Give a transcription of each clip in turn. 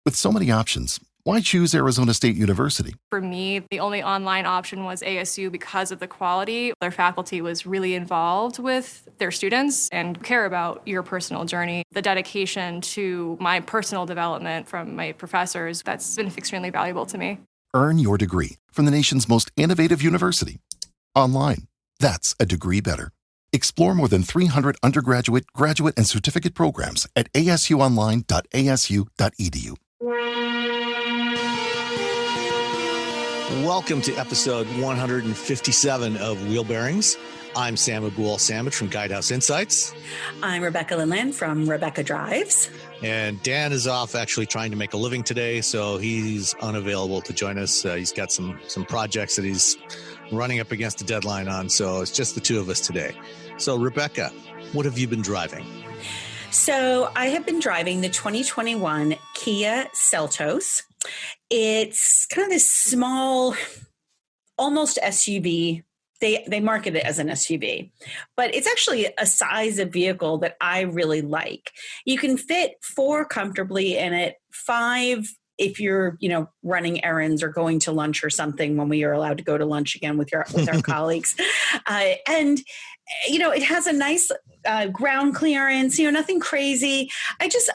With so many options, why choose Arizona State University? For me, the only online option was ASU because of the quality. Their faculty was really involved with their students and care about your personal journey. The dedication to my personal development from my professors, that's been extremely valuable to me. Earn your degree from the nation's most innovative university. Online. That's a degree better. Explore more than 300 undergraduate, graduate, and certificate programs at asuonline.asu.edu. Welcome to episode 157 of Wheel Bearings. I'm Sam Abul-Samad from Guidehouse Insights. I'm Rebecca Linland from Rebecca Drives. And Dan is off actually trying to make a living today, so he's unavailable to join us. He's got some projects that he's running up against a deadline on, so it's just the two of us today. So Rebecca, what have you been driving? So I have been driving the 2021 Kia Seltos. It's kind of this small, almost SUV. They market it as an SUV, but it's actually a size of vehicle that I really like. You can fit 4 comfortably in it, 5 if you're, running errands or going to lunch or something when we are allowed to go to lunch again with our colleagues. And it has a nice ground clearance, nothing crazy.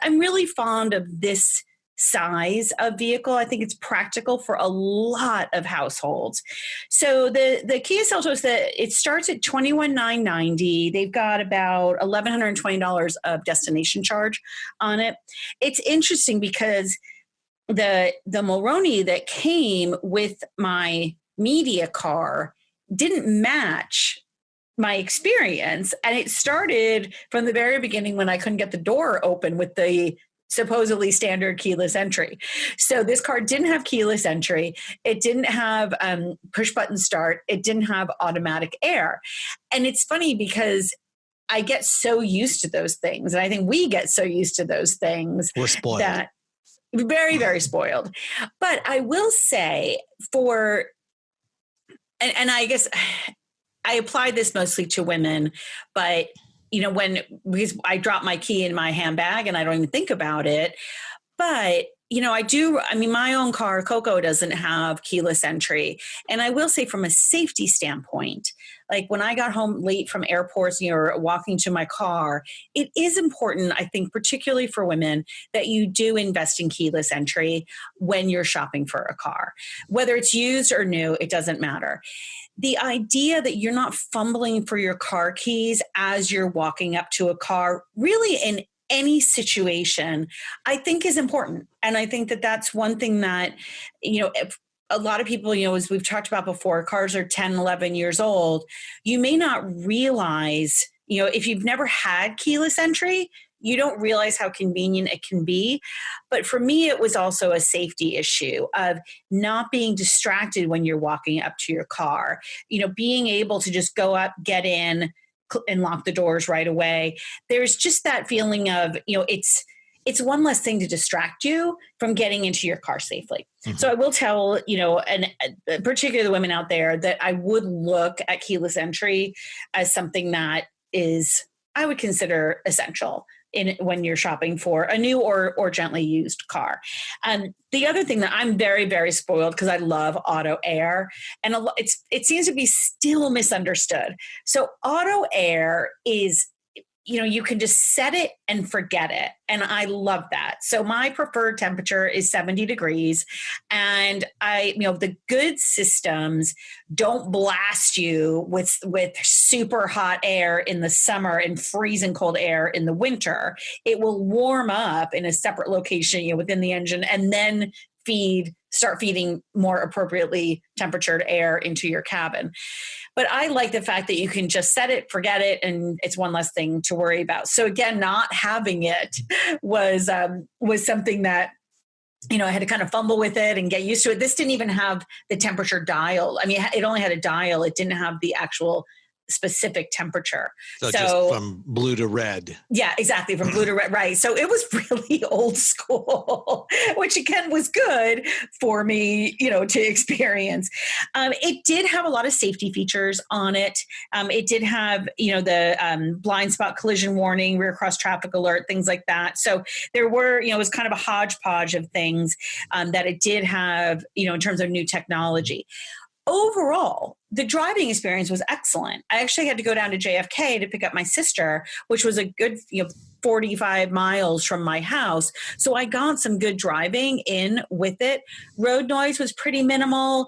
I'm really fond of this size of vehicle. I think it's practical for a lot of households. So the Kia Seltos, it starts at $21,990. They've got about $1,120 of destination charge on it. It's interesting because the Mulroney that came with my media car didn't match my experience. And it started from the very beginning when I couldn't get the door open with the supposedly standard keyless entry. So this car didn't have keyless entry. It didn't have push button start. It didn't have automatic air. And it's funny because I get so used to those things. And I think we get so used to those things. We're spoiled. That very, very spoiled. But I will say and I guess I apply this mostly to women, but because I drop my key in my handbag and I don't even think about it. But, my own car, Coco, doesn't have keyless entry. And I will say from a safety standpoint, like when I got home late from airports, or walking to my car, it is important, I think, particularly for women, that you do invest in keyless entry when you're shopping for a car. Whether it's used or new, it doesn't matter. The idea that you're not fumbling for your car keys as you're walking up to a car, really in any situation, I think is important. And I think that that's one thing that, if a lot of people, as we've talked about before, cars are 10, 11 years old. You may not realize, if you've never had keyless entry, you don't realize how convenient it can be. But for me, it was also a safety issue of not being distracted when you're walking up to your car, being able to just go up, get in, and lock the doors right away. There's just that feeling of, it's one less thing to distract you from getting into your car safely. Mm-hmm. So I will tell, and particularly the women out there, that I would look at keyless entry as something that I would consider essential when you're shopping for a new or gently used car. The other thing that I'm very, very spoiled because I love auto air, and it seems to be still misunderstood. So auto air is, you can just set it and forget it. And I love that. So my preferred temperature is 70 degrees. And the good systems don't blast you with super hot air in the summer and freezing cold air in the winter. It will warm up in a separate location, within the engine, and then start feeding more appropriately temperatured air into your cabin. But I like the fact that you can just set it, forget it, and it's one less thing to worry about. So again, not having it was something that, I had to kind of fumble with it and get used to it. This didn't even have the temperature dial. I mean, it only had a dial. It didn't have the actual specific temperature. So just from blue to red. Yeah, exactly. From blue to red. Right. So it was really old school, which again was good for me, to experience. It did have a lot of safety features on it. It did have, the blind spot collision warning, rear cross traffic alert, things like that. So there were, it was kind of a hodgepodge of things that it did have, in terms of new technology. Overall, the driving experience was excellent. I actually had to go down to JFK to pick up my sister, which was a good 45 miles from my house. So I got some good driving in with it. Road noise was pretty minimal.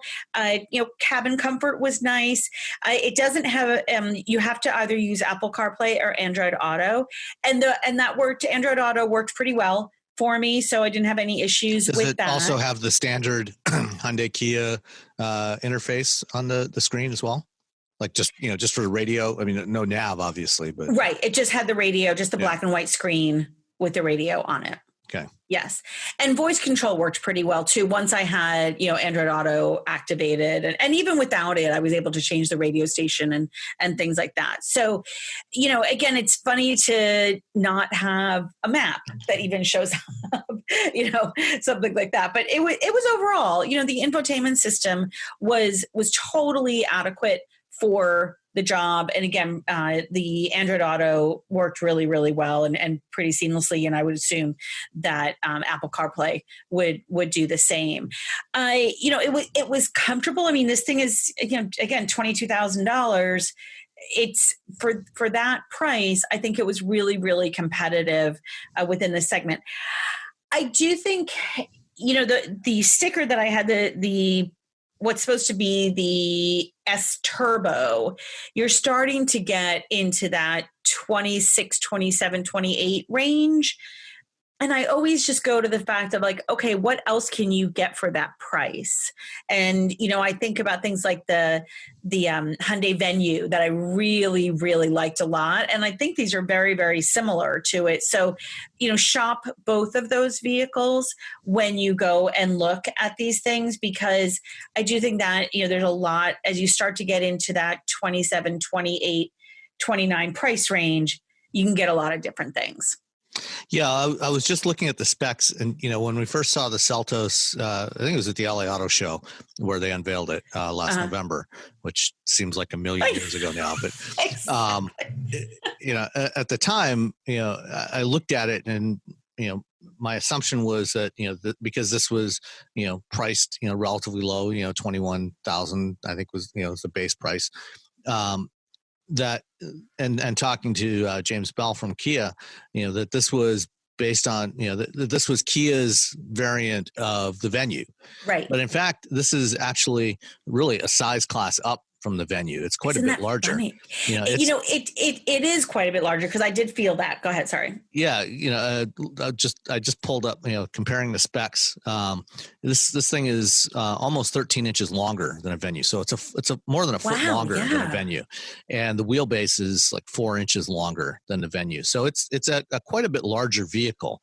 Cabin comfort was nice. It doesn't have, you have to either use Apple CarPlay or Android Auto. And that worked, Android Auto worked pretty well for me, so I didn't have any issues with that. Does it also have the standard Hyundai Kia interface on the screen as well? Like just for the radio? I mean, no nav, obviously, but right. It just had the radio, just the black and white screen with the radio on it. Okay. Yes. And voice control worked pretty well too. Once I had, Android Auto activated and even without it, I was able to change the radio station and things like that. So, again, it's funny to not have a map that even shows up, something like that. But it was overall, the infotainment system was totally adequate for the job. And again, the Android Auto worked really, really well and pretty seamlessly. And I would assume that Apple CarPlay would do the same. It was comfortable. I mean, this thing is, again, $22,000. It's for that price. I think it was really, really competitive within the segment. I do think, the sticker that I had, the what's supposed to be the S Turbo, you're starting to get into that 26, 27, 28 range. And I always just go to the fact of like, okay, what else can you get for that price? And, I think about things like the Hyundai Venue that I really, really liked a lot. And I think these are very, very similar to it. So, shop both of those vehicles when you go and look at these things, because I do think that, there's a lot as you start to get into that 27, 28, 29 price range, you can get a lot of different things. Yeah, I was just looking at the specs, and when we first saw the Seltos, I think it was at the LA Auto Show where they unveiled it last November, which seems like a million years ago now. But at the time, I looked at it, and my assumption was that because this was priced relatively low, $21,000, I think was the base price. That and talking to James Bell from Kia, that this was based on that this was Kia's variant of the Venue, right? But in fact, this is actually really a size class up from the Venue. It's quite a bit larger. Funny? It is quite a bit larger because I did feel that. Go ahead, sorry. Yeah, I just pulled up, comparing the specs. This thing is almost 13 inches longer than a Venue, so it's a more than a foot longer than a Venue, and the wheelbase is like 4 inches longer than the Venue. So it's a quite a bit larger vehicle,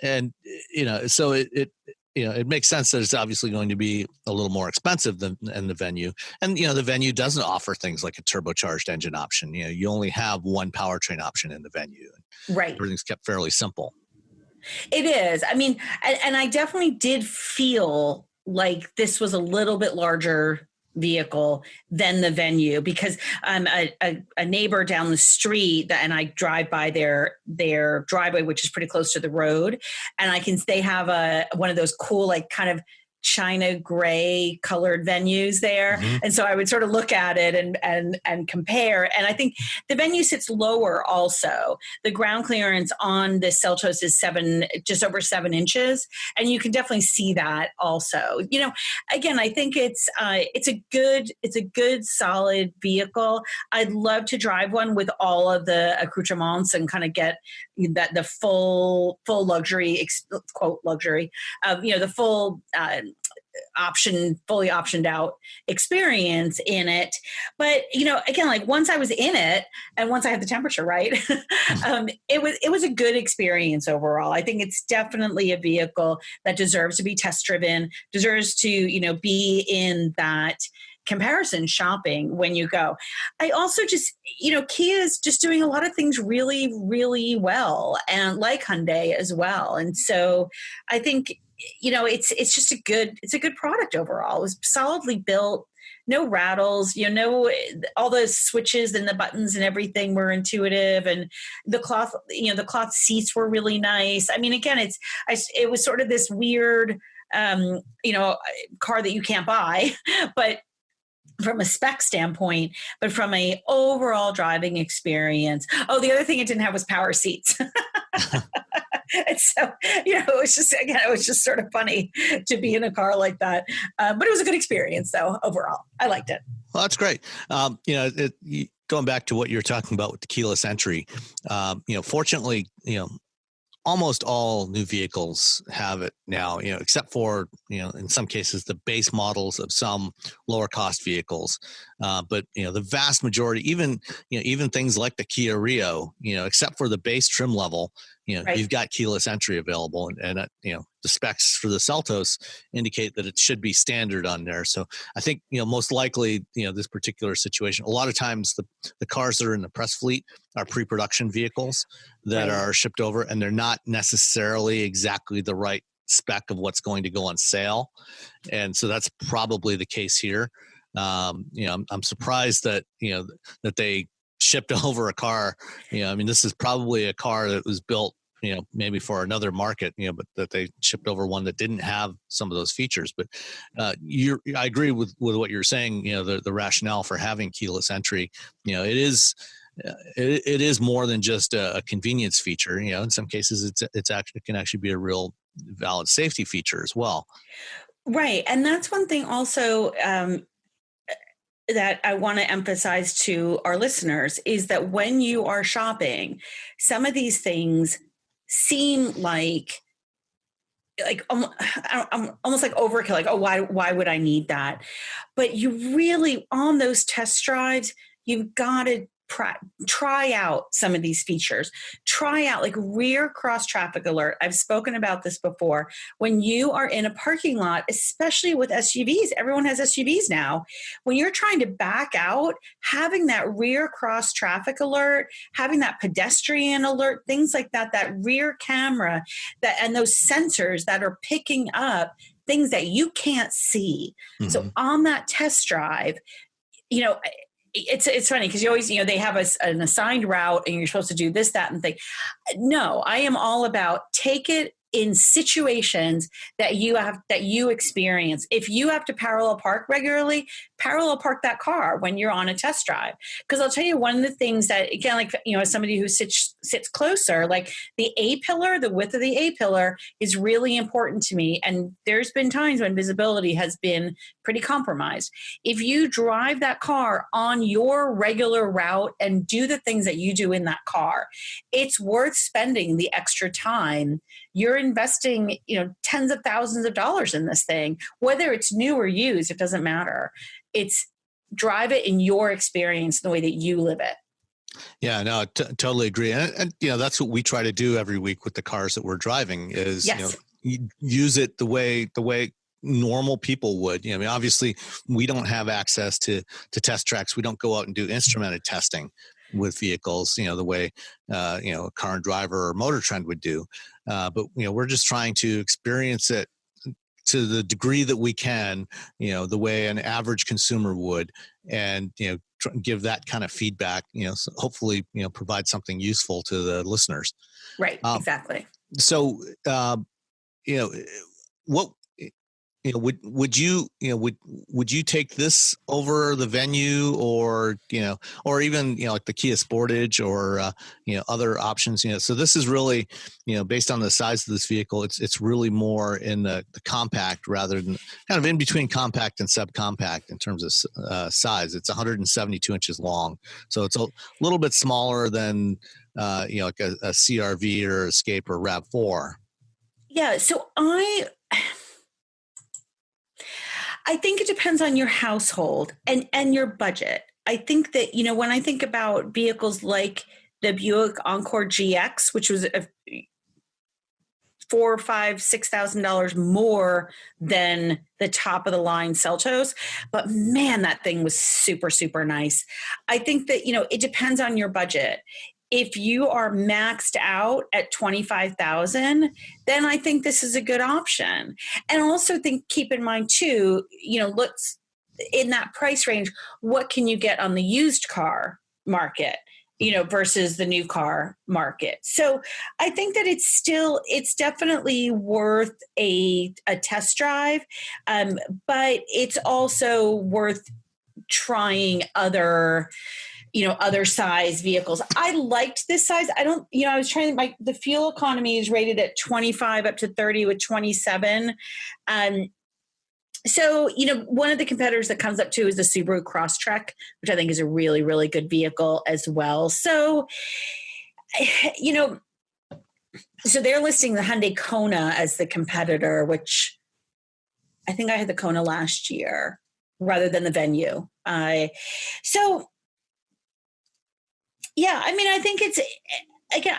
and so it makes sense that it's obviously going to be a little more expensive than the Venue. And, the Venue doesn't offer things like a turbocharged engine option. You only have one powertrain option in the Venue. Right. Everything's kept fairly simple. It is. I mean, and I definitely did feel like this was a little bit larger vehicle than the Venue, because I'm a neighbor down the street and I drive by their driveway, which is pretty close to the road. And they have one of those cool, like kind of China gray colored Venues there. Mm-hmm. And so I would sort of look at it and compare. And I think the Venue sits lower also. The ground clearance on the Seltos is just over 7 inches. And you can definitely see that also. Again, I think it's a good solid vehicle. I'd love to drive one with all of the accoutrements and kind of get the full luxury, quote luxury, the full fully optioned out experience in it. But, again, like once I was in it and once I had the temperature right, it was a good experience overall. I think it's definitely a vehicle that deserves to be test driven, deserves to, be in that comparison shopping when you go. I also just, Kia is just doing a lot of things really, really well, and like Hyundai as well. And so I think, it's just it's a good product overall. It was solidly built, no rattles, all the switches and the buttons and everything were intuitive, and the cloth seats were really nice. I mean, again, it was sort of this weird, car that you can't buy, but from a spec standpoint, but from a overall driving experience. Oh, the other thing it didn't have was power seats. And so, it was just sort of funny to be in a car like that. But it was a good experience, though, overall. I liked it. Well, that's great. Going back to what you're talking about with the keyless entry, fortunately, almost all new vehicles have it now, except for, in some cases, the base models of some lower cost vehicles. But, the vast majority, even things like the Kia Rio, except for the base trim level, right, you've got keyless entry available, and the specs for the Seltos indicate that it should be standard on there. So I think, most likely, this particular situation, a lot of times the cars that are in the press fleet are pre-production vehicles that are shipped over, and they're not necessarily exactly the right spec of what's going to go on sale. And so that's probably the case here. I'm surprised that, that they shipped over a car. This is probably a car that was built, maybe for another market, but that they shipped over one that didn't have some of those features. But I agree with what you're saying. The rationale for having keyless entry, it is more than just a convenience feature. In some cases, it can actually be a real valid safety feature as well. Right, and that's one thing also. That I want to emphasize to our listeners is that when you are shopping, some of these things seem like almost like overkill, like, oh, why would I need that? But you really, on those test drives, you've got to try out some of these features. Try out like rear cross traffic alert. I've spoken about this before. When you are in a parking lot, especially with SUVs, everyone has SUVs now. When you're trying to back out, having that rear cross traffic alert, having that pedestrian alert, things like that, that rear camera, and those sensors that are picking up things that you can't see. Mm-hmm. So on that test drive, it's funny because you always, they have an assigned route and you're supposed to do this, that, and thing. No, I am all about take it in situations that you experience. If you have to parallel park regularly, parallel park that car when you're on a test drive. Because I'll tell you, one of the things that, again, like, as somebody who sits closer, like the A-pillar, the width of the A-pillar is really important to me. And there's been times when visibility has been pretty compromised. If you drive that car on your regular route and do the things that you do in that car, it's worth spending the extra time. You're investing, tens of thousands of dollars in this thing, whether it's new or used, it doesn't matter. It's drive it in your experience, the way that you live it. Yeah, no, totally agree. And that's what we try to do every week with the cars that we're driving is, yes, use it the way normal people would. Obviously we don't have access to test tracks. We don't go out and do instrumented testing with vehicles, the way, a car and driver or Motor Trend would do. But, we're just trying to experience it to the degree that we can, the way an average consumer would, and, give that kind of feedback, so hopefully, provide something useful to the listeners. Right. Exactly. So, what, would you take this over the Venue, or even, like the Kia Sportage, or, other options, so this is really, based on the size of this vehicle, it's really more in the compact rather than kind of in between compact and subcompact in terms of size. It's 172 inches long. So it's a little bit smaller than, like a CR-V or Escape or RAV4. Yeah. So I think it depends on your household and your budget. I think that, when I think about vehicles like the Buick Encore GX, which was $4,000, $5,000, $6,000 more than the top of the line Seltos. But man, that thing was super, super nice. I think that, it depends on your budget. If you are maxed out at 25,000, then I think this is a good option. And also keep in mind too, let's in that price range, what can you get on the used car market, versus the new car market. So I think that it's definitely worth a test drive. But it's also worth trying other size vehicles. I liked this size. I was trying the fuel economy is rated at 25 up to 30 with 27. So, one of the competitors that comes up too is the Subaru Crosstrek, which I think is a really, really good vehicle as well. So, so they're listing the Hyundai Kona as the competitor, which I think I had the Kona last year rather than the Venue. Yeah, I think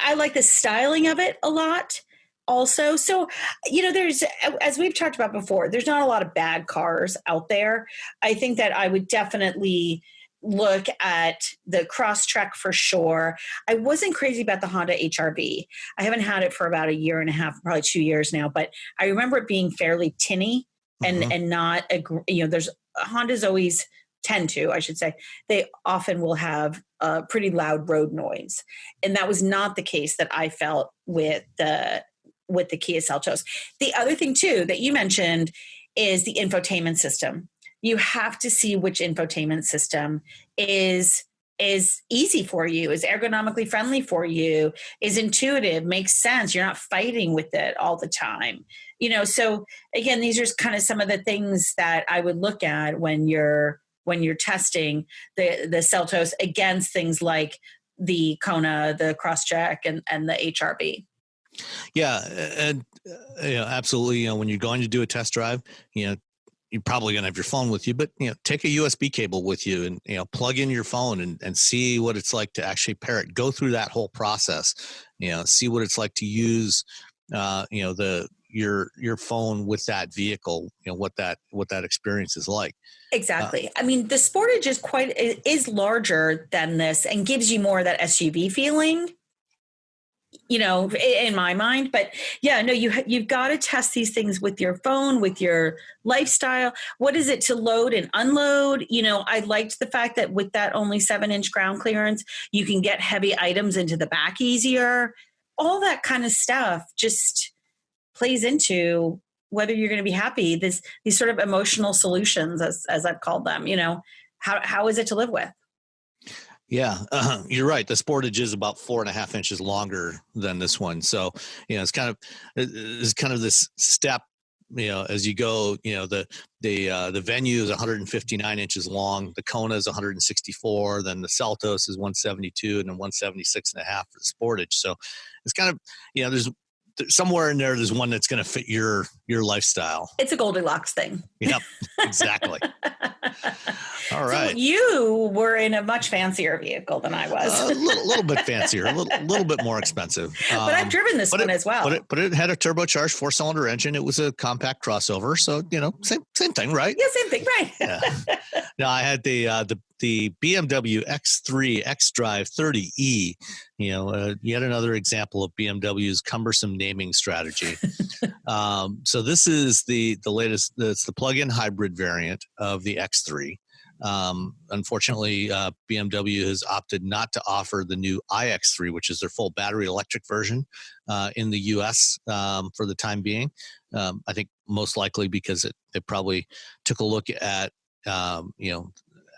I like the styling of it a lot also. So, there's, as we've talked about before, there's not a lot of bad cars out there. I think that I would definitely look at the Crosstrek for sure. I wasn't crazy about the Honda HR-V. I haven't had it for about a year and a half, probably 2 years now, but I remember it being fairly tinny and not, there's Hondas always tend to, I should say, they often will have a pretty loud road noise. And that was not the case that I felt with the Kia Seltos. The other thing too, that you mentioned is the infotainment system. You have to see which infotainment system is easy for you, is ergonomically friendly for you, is intuitive, makes sense. You're not fighting with it all the time. So again, these are kind of some of the things that I would look at when you're testing the Seltos against things like the Kona, the Crosstrek, and the HR-V. Yeah, and absolutely. When you're going to do a test drive, you're probably going to have your phone with you, but take a USB cable with you and plug in your phone and see what it's like to actually pair it. Go through that whole process. See what it's like to use your phone with that vehicle. What that experience is like. Exactly. The Sportage is larger than this and gives you more of that SUV feeling, in my mind. But yeah, no, you've got to test these things with your phone, with your lifestyle. What is it to load and unload? I liked the fact that with that only 7-inch ground clearance, you can get heavy items into the back easier. All that kind of stuff just plays into whether you're going to be happy. These sort of emotional solutions, as I've called them, how is it to live with? Yeah, you're right. The Sportage is about 4.5 inches longer than this one. So, it's kind of this step, as you go, the Venue is 159 inches long. The Kona is 164. Then the Seltos is 172 and then 176 and a half for the Sportage. So it's kind of, there's somewhere in there, there's one that's going to fit your lifestyle. It's a Goldilocks thing. Yep, exactly. All right. So you were in a much fancier vehicle than I was. A little bit fancier, a little bit more expensive. But I've driven this one as well. But it had a turbocharged 4-cylinder engine. It was a compact crossover. So, same thing, right? Yeah, same thing, right. Yeah. Now, I had the BMW X3 xDrive 30e, yet another example of BMW's cumbersome naming strategy. So this is the latest, it's the plug-in hybrid variant of the X3. Unfortunately, BMW has opted not to offer the new iX3, which is their full battery electric version, in the US for the time being. I think most likely because it probably took a look at,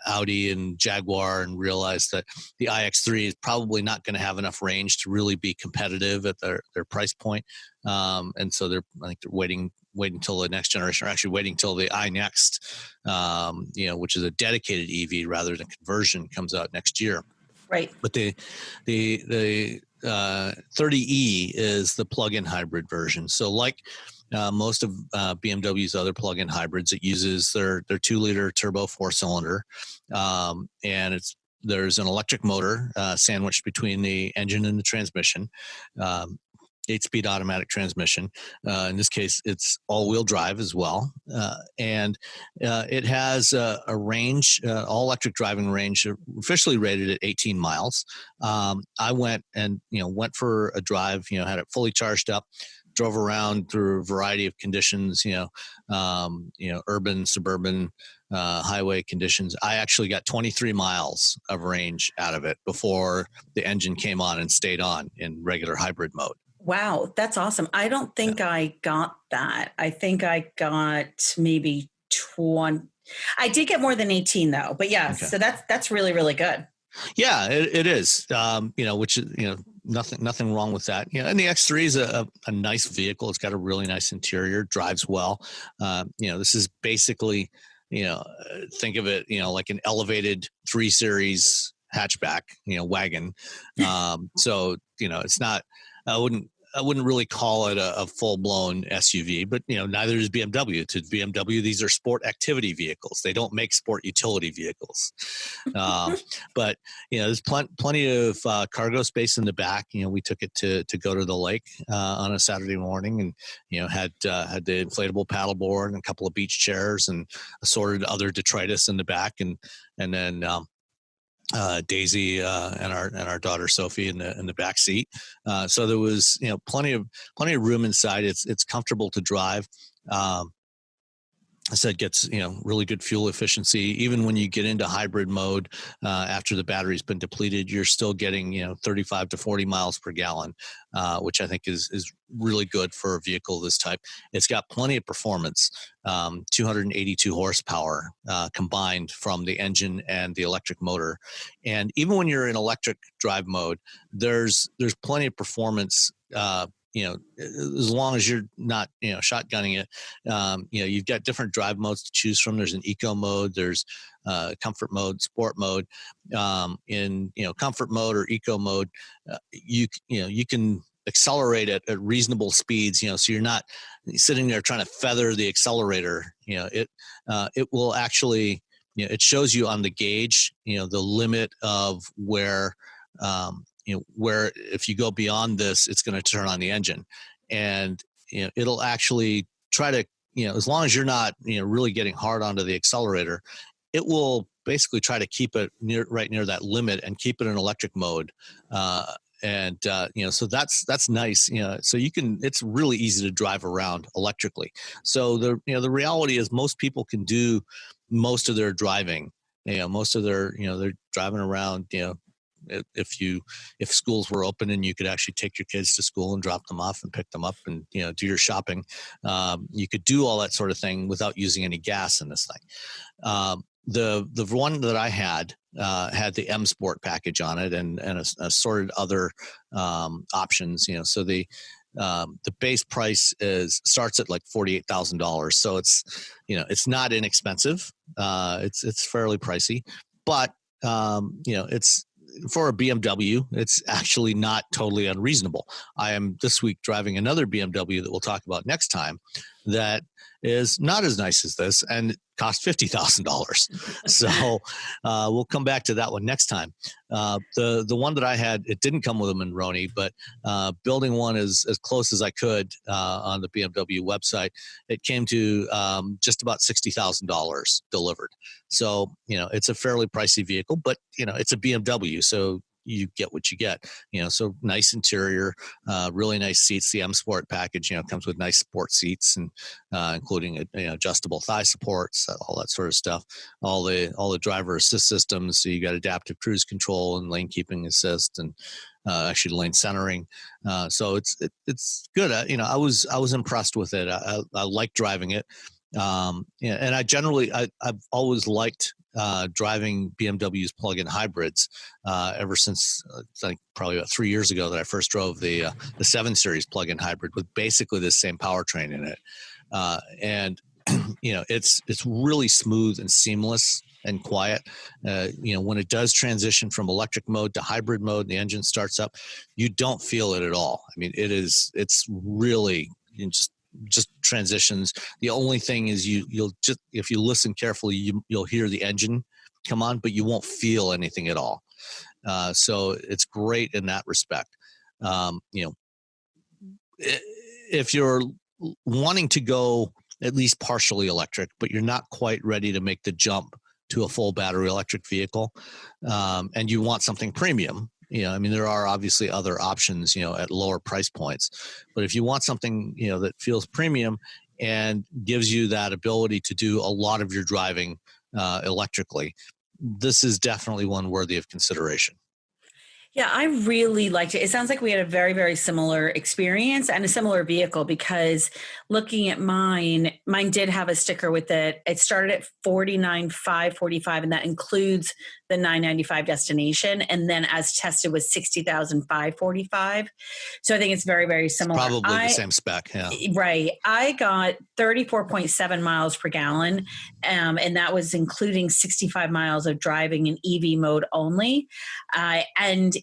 Audi and Jaguar and realized that the iX3 is probably not going to have enough range to really be competitive at their price point. And so I think they're waiting until the next generation, or actually waiting until the iNext, which is a dedicated EV rather than conversion, comes out next year. Right. But the 30e is the plug-in hybrid version. So like most of BMW's other plug-in hybrids, it uses their 2-liter turbo 4-cylinder, and there's an electric motor sandwiched between the engine and the transmission. 8-speed automatic transmission. In this case, it's all-wheel drive as well. And it has a range, all-electric driving range, officially rated at 18 miles. I went for a drive, had it fully charged up, drove around through a variety of conditions, urban, suburban, highway conditions. I actually got 23 miles of range out of it before the engine came on and stayed on in regular hybrid mode. Wow, that's awesome. I don't think I got that. I think I got maybe 20. I did get more than 18 though, but yeah, okay. So that's really, really good. Yeah, it is, which is, nothing wrong with that. And the X3 is a nice vehicle. It's got a really nice interior, drives well. This is basically, think of it, like an elevated 3 Series hatchback, wagon. So, it's not, I wouldn't really call it a full-blown SUV, but neither is BMW. To BMW, these are sport activity vehicles. They don't make sport utility vehicles. But there's plenty of cargo space in the back. We took it to go to the lake on a Saturday morning, and had the inflatable paddleboard and a couple of beach chairs and assorted other detritus in the back, and then Daisy and our daughter Sophie in the back seat. So there was plenty of room inside. It's comfortable to drive. I said gets really good fuel efficiency. Even when you get into hybrid mode after the battery's been depleted, you're still getting 35 to 40 miles per gallon, which I think is really good for a vehicle of this type. It's got plenty of performance, 282 horsepower combined from the engine and the electric motor. And even when you're in electric drive mode, there's plenty of performance. As long as you're not, shotgunning it, you've got different drive modes to choose from. There's an eco mode, there's comfort mode, sport mode. In comfort mode or eco mode, you can accelerate at reasonable speeds. So you're not sitting there trying to feather the accelerator. It will actually, it shows you on the gauge, the limit of where. Where if you go beyond this, it's going to turn on the engine, and it'll actually try to, as long as you're not, really getting hard onto the accelerator, it will basically try to keep it right near that limit and keep it in electric mode. So that's nice. So it's really easy to drive around electrically. So the reality is most people can do most of their driving. Most of their, they're driving around. If schools were open and you could actually take your kids to school and drop them off and pick them up and do your shopping, you could do all that sort of thing without using any gas in this thing. The one that I had the M Sport package on it and assorted other options. So the base price starts at like $48,000. So it's not inexpensive. It's fairly pricey, but it's. For a BMW, it's actually not totally unreasonable. I am this week driving another BMW that we'll talk about next time that is not as nice as this and it cost $50,000. So we'll come back to that one next time. The one that I had, it didn't come with a Monroney, but building one as close as I could on the BMW website, it came to just about $60,000 delivered. So, it's a fairly pricey vehicle, but, it's a BMW. So you get what you get, so nice interior, really nice seats. The M Sport package, comes with nice sport seats and including adjustable thigh supports, all that sort of stuff. All the driver assist systems. So you got adaptive cruise control and lane keeping assist and actually lane centering. So it's good. I was impressed with it. I like driving it. And I've always liked driving BMW's plug-in hybrids ever since I think probably about 3 years ago that I first drove the 7 Series plug-in hybrid with basically the same powertrain in it. And it's really smooth and seamless and quiet. When it does transition from electric mode to hybrid mode, the engine starts up, you don't feel it at all. I mean, it's really just transitions. The only thing is you'll just, if you listen carefully, you'll hear the engine come on, but you won't feel anything at all. So it's great in that respect. if you're wanting to go at least partially electric, but you're not quite ready to make the jump to a full battery electric vehicle, and you want something premium, I mean, there are obviously other options, at lower price points. But if you want something, that feels premium and gives you that ability to do a lot of your driving electrically, this is definitely one worthy of consideration. Yeah, I really liked it. It sounds like we had a very, very similar experience and a similar vehicle, because looking at mine did have a sticker with it. It started at $49,545, and that includes the $995 destination. And then as tested was $60,545. So I think it's very, very similar. It's probably the same spec. Yeah. Right. I got 34.7 miles per gallon. And that was including 65 miles of driving in EV mode only. And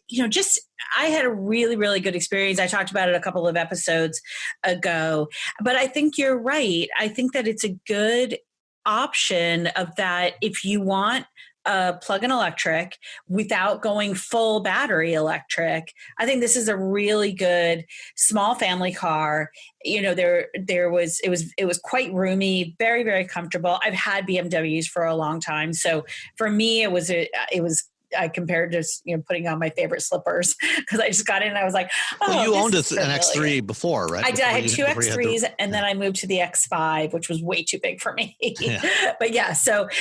I had a really, really good experience. I talked about it a couple of episodes ago, but I think you're right. I think that it's a good option of that if you want a plug-in electric without going full battery electric. I think this is a really good small family car. It was quite roomy, very, very comfortable. I've had BMWs for a long time, so for me, I compared to putting on my favorite slippers, because I just got in and I was like, well, you owned an X3 before, right? I did. I had two X3s, and then I moved to the X5, which was way too big for me. Yeah. But yeah,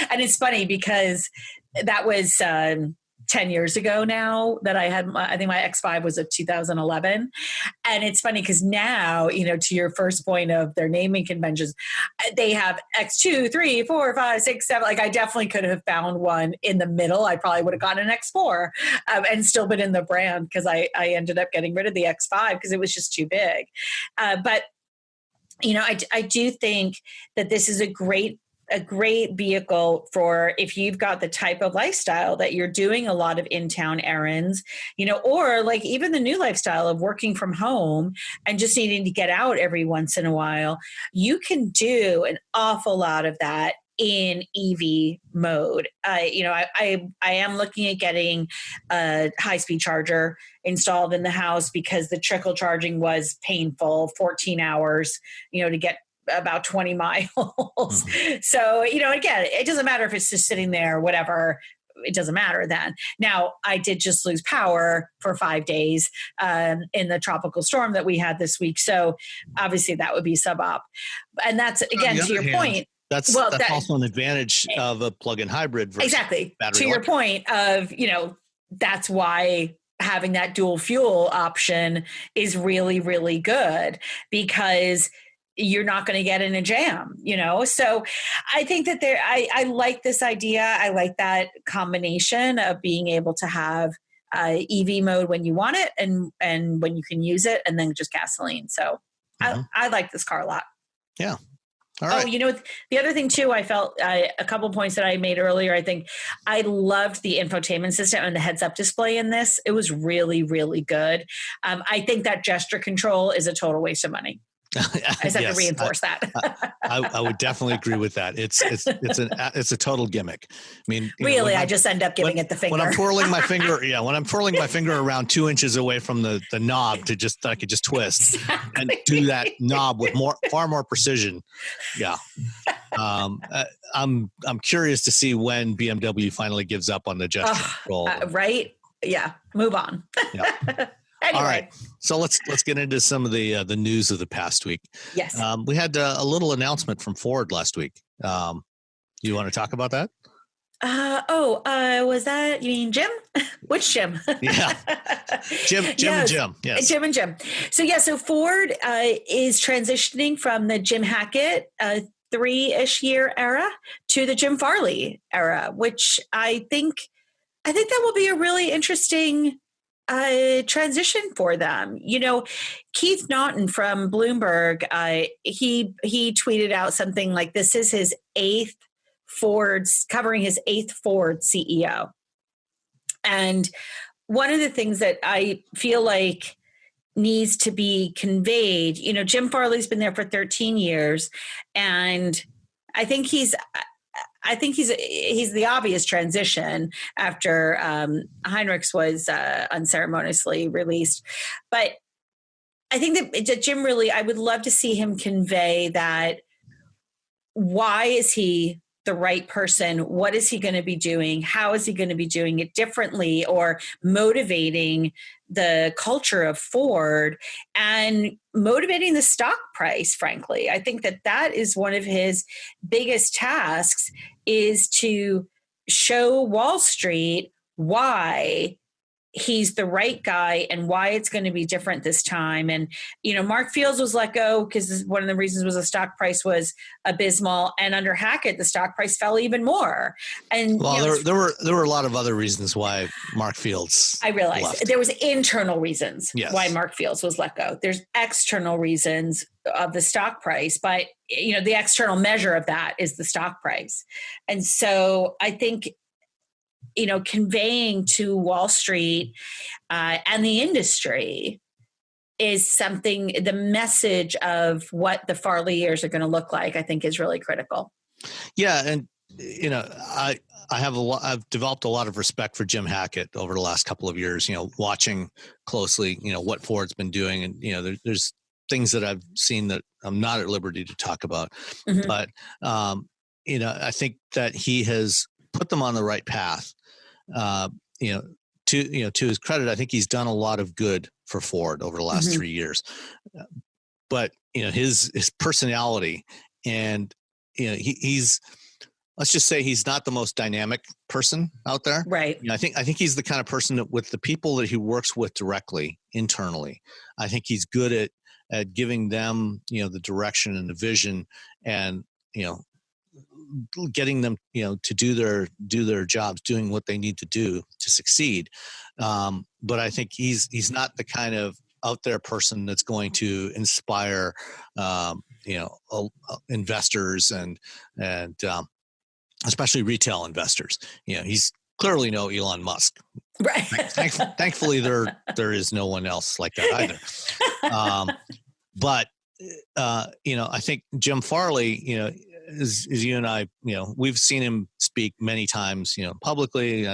and it's funny because that was 10 years ago now that I think my X5 was a 2011. And it's funny because now, to your first point of their naming conventions, they have X2, 3, 4, 5, 6, 7. Like I definitely could have found one in the middle. I probably would have gotten an X4 and still been in the brand, because I ended up getting rid of the X5 because it was just too big. But I do think that this is a great vehicle for if you've got the type of lifestyle that you're doing a lot of in-town errands, or like even the new lifestyle of working from home and just needing to get out every once in a while. You can do an awful lot of that in EV mode. I am looking at getting a high-speed charger installed in the house, because the trickle charging was painful, 14 hours, to get about 20 miles. Mm-hmm. So, again, it doesn't matter if it's just sitting there or whatever. It doesn't matter then. Now, I did just lose power for 5 days in the tropical storm that we had this week. So obviously that would be sub-op. And that's, again, to your point. That's also an advantage of a plug-in hybrid versus exactly battery to your point of, that's why having that dual fuel option is really, really good, because you're not going to get in a jam, So I think that I like this idea. I like that combination of being able to have EV mode when you want it and when you can use it, and then just gasoline. So I like this car a lot. Yeah. All right. Oh, the other thing too, I felt a couple of points that I made earlier. I think I loved the infotainment system and the heads-up display in this. It was really, really good. I think that gesture control is a total waste of money. I just have to reinforce that. I would definitely agree with that. It's a total gimmick. I mean, really, I just end up giving it the finger. When I'm twirling my finger, when I'm twirling my finger around 2 inches away from the knob I could just twist and do that knob with far more precision. Yeah. I'm curious to see when BMW finally gives up on the gesture control. Right? Yeah. Move on. Yeah. Anyway. All right, so let's get into some of the news of the past week. Yes, we had a little announcement from Ford last week. You want to talk about that? Was that, you mean Jim? Which Jim? Yeah, Jim and Jim. Yes, Jim and Jim. So Ford is transitioning from the Jim Hackett 3-ish year era to the Jim Farley era, which I think that will be a really interesting transition for them. Keith Naughton from Bloomberg, he tweeted out something like, this is his covering his eighth Ford CEO. And one of the things that I feel like needs to be conveyed, Jim Farley's been there for 13 years, and I think he's the obvious transition after Heinrichs was unceremoniously released. But I think that Jim really, I would love to see him convey that. Why is he the right person? What is he going to be doing? How is he going to be doing it differently or motivating the culture of Ford and motivating the stock price, frankly? I think that is one of his biggest tasks, is to show Wall Street why he's the right guy and why it's going to be different this time. And, Mark Fields was let go because one of the reasons was the stock price was abysmal. And under Hackett, the stock price fell even more. And there were a lot of other reasons why Mark Fields. I realized left. There was internal reasons Yes. why Mark Fields was let go. There's external reasons of the stock price, but the external measure of that is the stock price. And so I think, conveying to Wall Street and the industry is something, the message of what the Farley years are going to look like, I think is really critical. Yeah. And, I've developed a lot of respect for Jim Hackett over the last couple of years, watching closely, what Ford's been doing. And, there's things that I've seen that I'm not at liberty to talk about, mm-hmm. but, I think that he has put them on the right path. To his credit, I think he's done a lot of good for Ford over the last mm-hmm. 3 years. But his personality and he's, let's just say he's not the most dynamic person out there. Right. I think he's the kind of person that with the people that he works with directly internally, I think he's good at giving them the direction and the vision and getting them, to do their jobs, doing what they need to do to succeed. But I think he's not the kind of out there person that's going to inspire, investors and especially retail investors. He's clearly no Elon Musk. Right. Thankfully, there is no one else like that either. But I think Jim Farley, as you and I, we've seen him speak many times, publicly.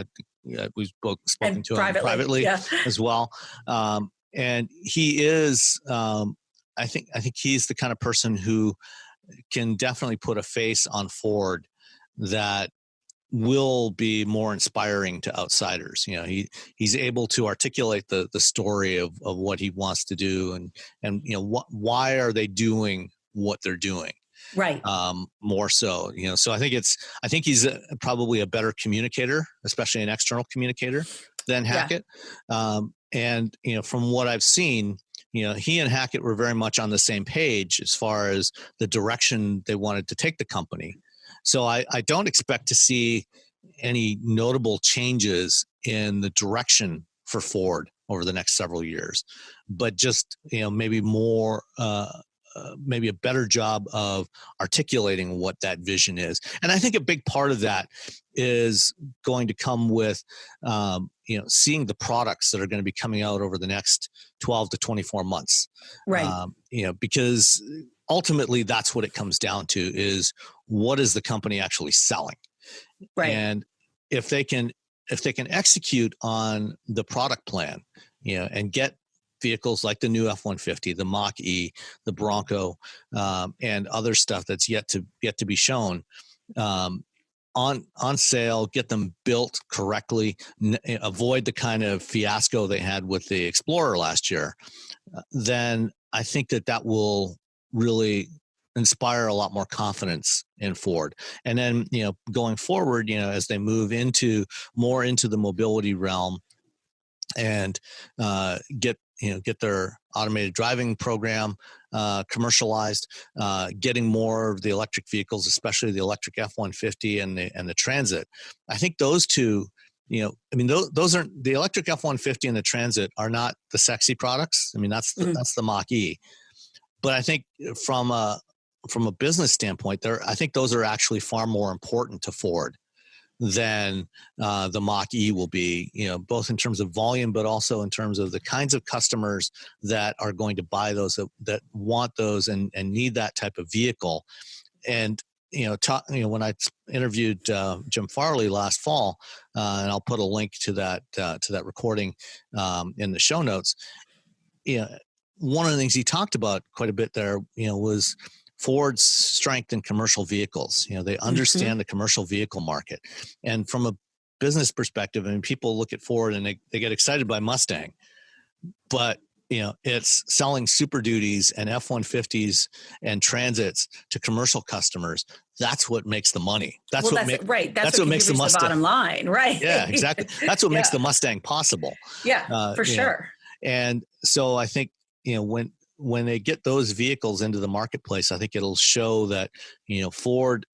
We've spoken to him privately yeah. as well. And he is, I think he's the kind of person who can definitely put a face on Ford that will be more inspiring to outsiders. He's able to articulate the story of what he wants to do and why are they doing what they're doing. Right. More so, so I think he's probably a better communicator, especially an external communicator than Hackett. Yeah. And, from what I've seen, he and Hackett were very much on the same page as far as the direction they wanted to take the company. So I don't expect to see any notable changes in the direction for Ford over the next several years, but just, maybe more, maybe a better job of articulating what that vision is. And I think a big part of that is going to come with, seeing the products that are going to be coming out over the next 12 to 24 months. Right. Because ultimately that's what it comes down to is what is the company actually selling? Right. And if they can execute on the product plan, and get vehicles like the new F-150, the Mach-E, the Bronco, and other stuff that's yet to be shown on sale, get them built correctly, avoid the kind of fiasco they had with the Explorer last year, then I think that will really inspire a lot more confidence in Ford. And then, going forward, as they move more into the mobility realm and get their automated driving program commercialized, getting more of the electric vehicles, especially the electric F-150 and the Transit. I think those two, those aren't the electric F-150 and the Transit are not the sexy products. That's the Mach-E. But I think from a business standpoint, I think those are actually far more important to Ford than the Mach-E will be, both in terms of volume, but also in terms of the kinds of customers that are going to buy those, that want those and need that type of vehicle. And, when I interviewed Jim Farley last fall, and I'll put a link to that recording in the show notes, one of the things he talked about quite a bit there, was Ford's strength in commercial vehicles. They understand the commercial vehicle market. And from a business perspective, I mean, people look at Ford and they get excited by Mustang, but it's selling Super Duties and F-150s and Transits to commercial customers. That's what makes the money. That's what makes the Mustang. The bottom line, right? Yeah, exactly. That's what makes the Mustang possible. Yeah, for sure. And so I think when they get those vehicles into the marketplace, I think it'll show that Ford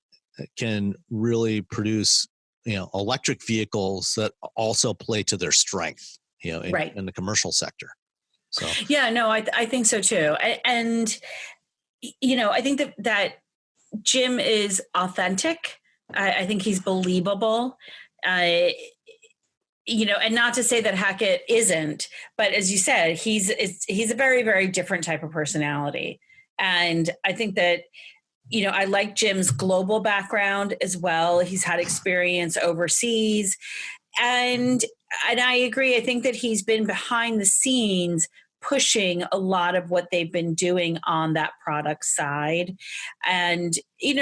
can really produce electric vehicles that also play to their strength in the commercial sector. So yeah, no, I think so too. And I think that Jim is authentic. I think he's believable. And not to say that Hackett isn't, but as you said, he's a very, very different type of personality. And I think that, I like Jim's global background as well. He's had experience overseas. And I agree. I think that he's been behind the scenes pushing a lot of what they've been doing on that product side. And,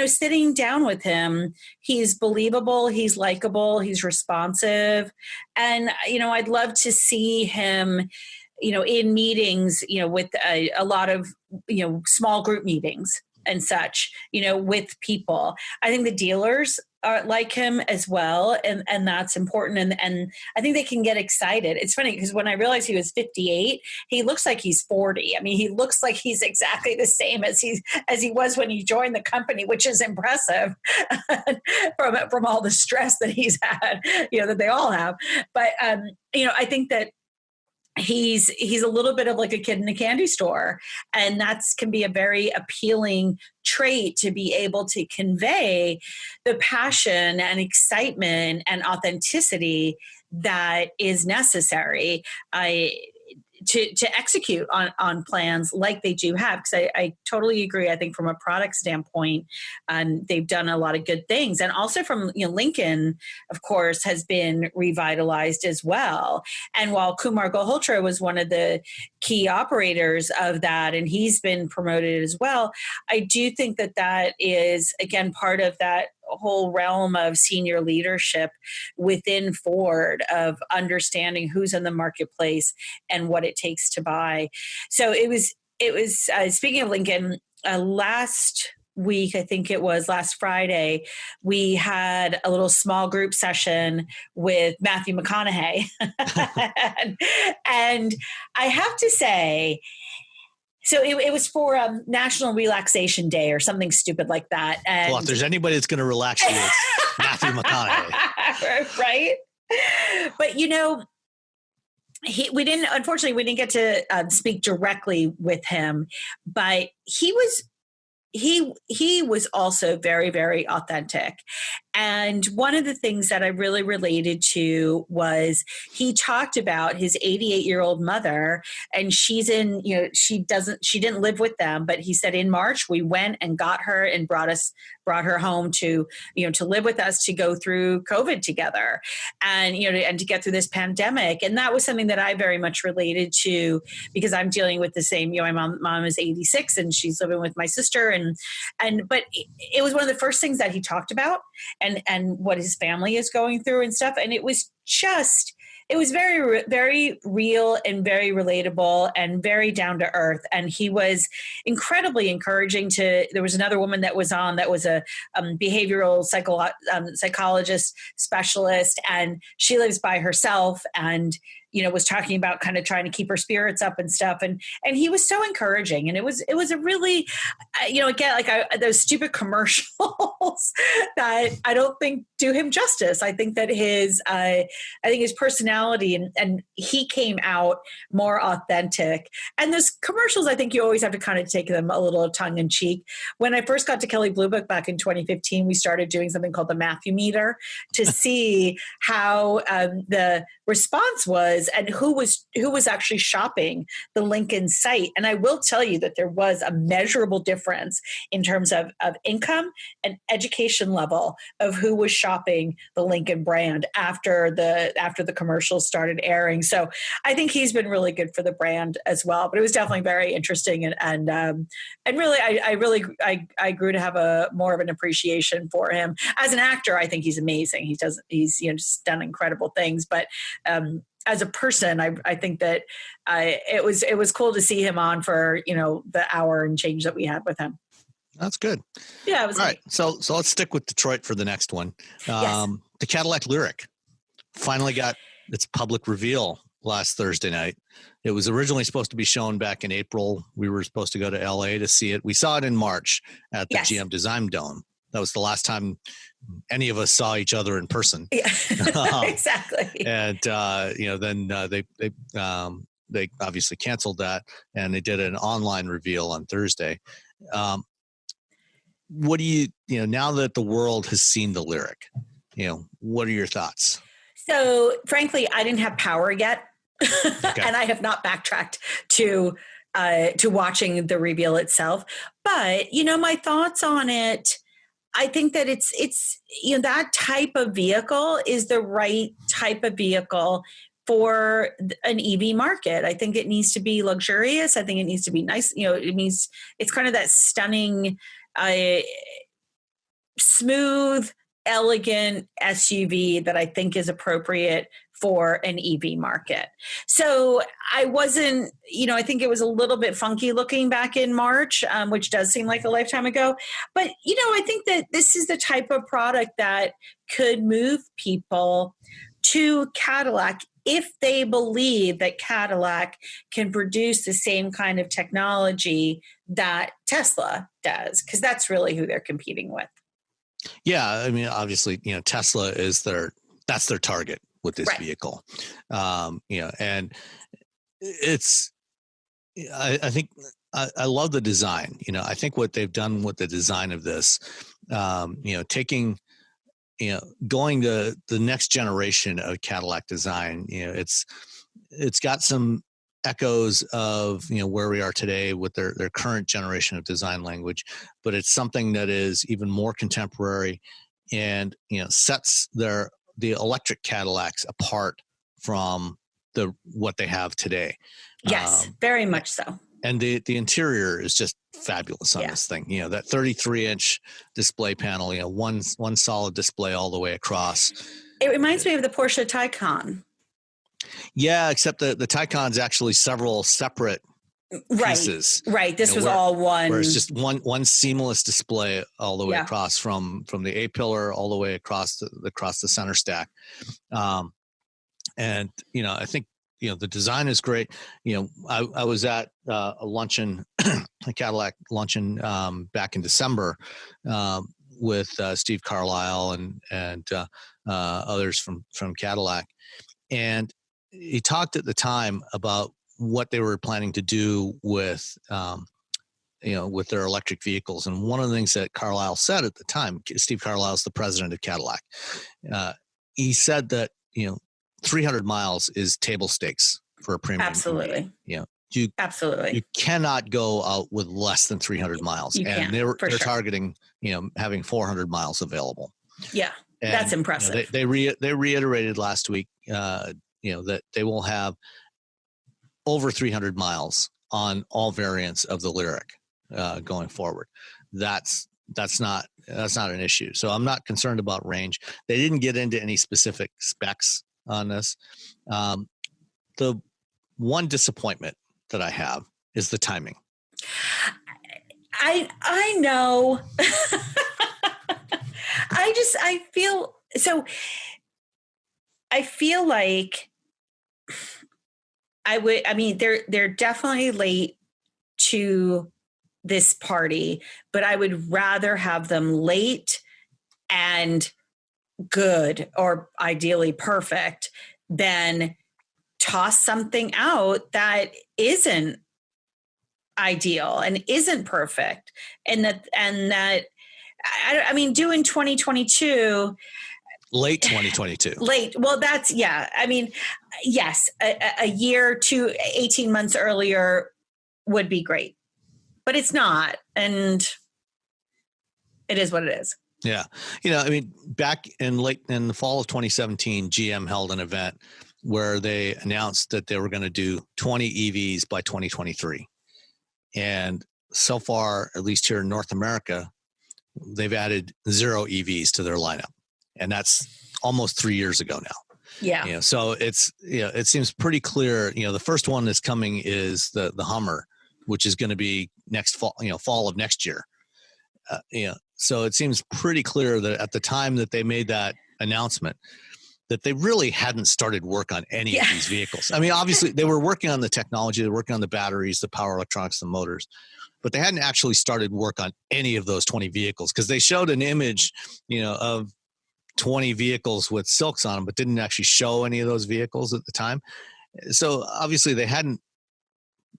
sitting down with him, he's believable, he's likable, he's responsive. And, I'd love to see him, in meetings, with a lot of, small group meetings and such, with people. I think the dealers are like him as well. And that's important. And I think they can get excited. It's funny because when I realized he was 58, he looks like he's 40. I mean, he looks like he's exactly the same as he was when he joined the company, which is impressive from all the stress that he's had, that they all have. But, I think that he's a little bit of like a kid in a candy store, and that's can be a very appealing trait to be able to convey the passion and excitement and authenticity that is necessary to execute on plans like they do have. Because I totally agree. I think from a product standpoint, they've done a lot of good things. And also from, Lincoln, of course, has been revitalized as well. And while Kumar Galhotra was one of the key operators of that, and he's been promoted as well, I do think that is, again, part of that whole realm of senior leadership within Ford of understanding who's in the marketplace and what it takes to buy. So it was speaking of Lincoln, last week, I think it was last Friday, we had a little small group session with Matthew McConaughey. and I have to say, so it was for National Relaxation Day or something stupid like that. And well, if there's anybody that's going to relax you, it's Matthew McConaughey. Right? But, we didn't get to speak directly with him, but he was also very, very authentic. And one of the things that I really related to was he talked about his 88-year-old mother, and she didn't live with them, but he said in March we went and got her and brought her home to live with us to go through COVID together and to get through this pandemic. And that was something that I very much related to because I'm dealing with the same, my mom is 86 and she's living with my sister but it was one of the first things that he talked about and what his family is going through and stuff. And it was very, very real and very relatable and very down to earth. And he was incredibly encouraging there was another woman that was on that was a behavioral psychologist specialist, and she lives by herself and, was talking about kind of trying to keep her spirits up and stuff. And he was so encouraging. And it was a really, again, like those stupid commercials that I don't think do him justice. I think that his personality and he came out more authentic. And those commercials, I think you always have to kind of take them a little tongue in cheek. When I first got to Kelley Blue Book back in 2015, we started doing something called the Matthew Meter to see how the response was and who was actually shopping the Lincoln site. And I will tell you that there was a measurable difference in terms of income education level of who was shopping the Lincoln brand after the commercials started airing. So I think he's been really good for the brand as well. But it was definitely very interesting, and really I grew to have more of an appreciation for him as an actor. I think he's amazing. He's just done incredible things, but as a person, I think that it was cool to see him on for the hour and change that we had with him. That's good. Yeah, it was all right. So let's stick with Detroit for the next one. Yes. The Cadillac Lyriq finally got its public reveal last Thursday night. It was originally supposed to be shown back in April. We were supposed to go to LA to see it. We saw it in March at the GM Design Dome. That was the last time any of us saw each other in person. Yeah, exactly. And then they obviously canceled that, and they did an online reveal on Thursday. What do you now that the world has seen the Lyriq, what are your thoughts? So frankly, I didn't have power yet. Okay. And I have not backtracked to watching the reveal itself. But, my thoughts on it, I think that it's that type of vehicle is the right type of vehicle for an EV market. I think it needs to be luxurious. I think it needs to be nice. It's kind of that stunning, smooth, elegant SUV that I think is appropriate for an EV market. So I wasn't, I think it was a little bit funky looking back in March, which does seem like a lifetime ago. But, I think that this is the type of product that could move people to Cadillac if they believe that Cadillac can produce the same kind of technology that Tesla does, because that's really who they're competing with. Yeah, I mean, obviously, Tesla is that's their target with this vehicle, and it's. I think I love the design. I think what they've done with the design of this, taking, going to the next generation of Cadillac design. It's got some echoes of where we are today with their current generation of design language, but it's something that is even more contemporary and sets the electric Cadillacs apart from what they have today. Yes, very much so. And the interior is just fabulous on this thing. That 33-inch display panel, one solid display all the way across. It reminds me of the Porsche Taycan. Yeah, except the Taycan's actually several separate pieces. Right. This was all one. Where it's just one seamless display all the way across from the A-pillar all the way across the center stack. And I think the design is great. I was at a luncheon, a Cadillac luncheon back in December with Steve Carlisle and others from Cadillac, and he talked at the time about what they were planning to do with with their electric vehicles. And one of the things that Carlisle said at the time, Steve Carlisle is the president of Cadillac, he said that 300 miles is table stakes for a premium. Absolutely. Absolutely. You cannot go out with less than 300 miles. They're targeting, having 400 miles available. Yeah. And, that's impressive. They reiterated last week, that they will have over 300 miles on all variants of the Lyriq going forward. That's not an issue. So I'm not concerned about range. They didn't get into any specific specs on this. The one disappointment that I have is the timing. I know. I feel like they're definitely late to this party, but I would rather have them late and good, or ideally perfect, than toss something out that isn't ideal and isn't perfect. And that doing 2022, late 2022. Late. Well, that's, yes, a year to 18 months earlier would be great, but it's not. And it is what it is. Yeah. I mean, back in the fall of 2017, GM held an event where they announced that they were going to do 20 EVs by 2023. And so far, at least here in North America, they've added 0 EVs to their lineup. And that's almost 3 years ago now. Yeah. So it's, it seems pretty clear, the first one that's coming is the Hummer, which is going to be next fall, fall of next year. So it seems pretty clear that at the time that they made that announcement, that they really hadn't started work on any of these vehicles. I mean, obviously they were working on the technology, they were working on the batteries, the power electronics, the motors, but they hadn't actually started work on any of those 20 vehicles, because they showed an image, of 20 vehicles with silks on them, but didn't actually show any of those vehicles at the time. So obviously they hadn't,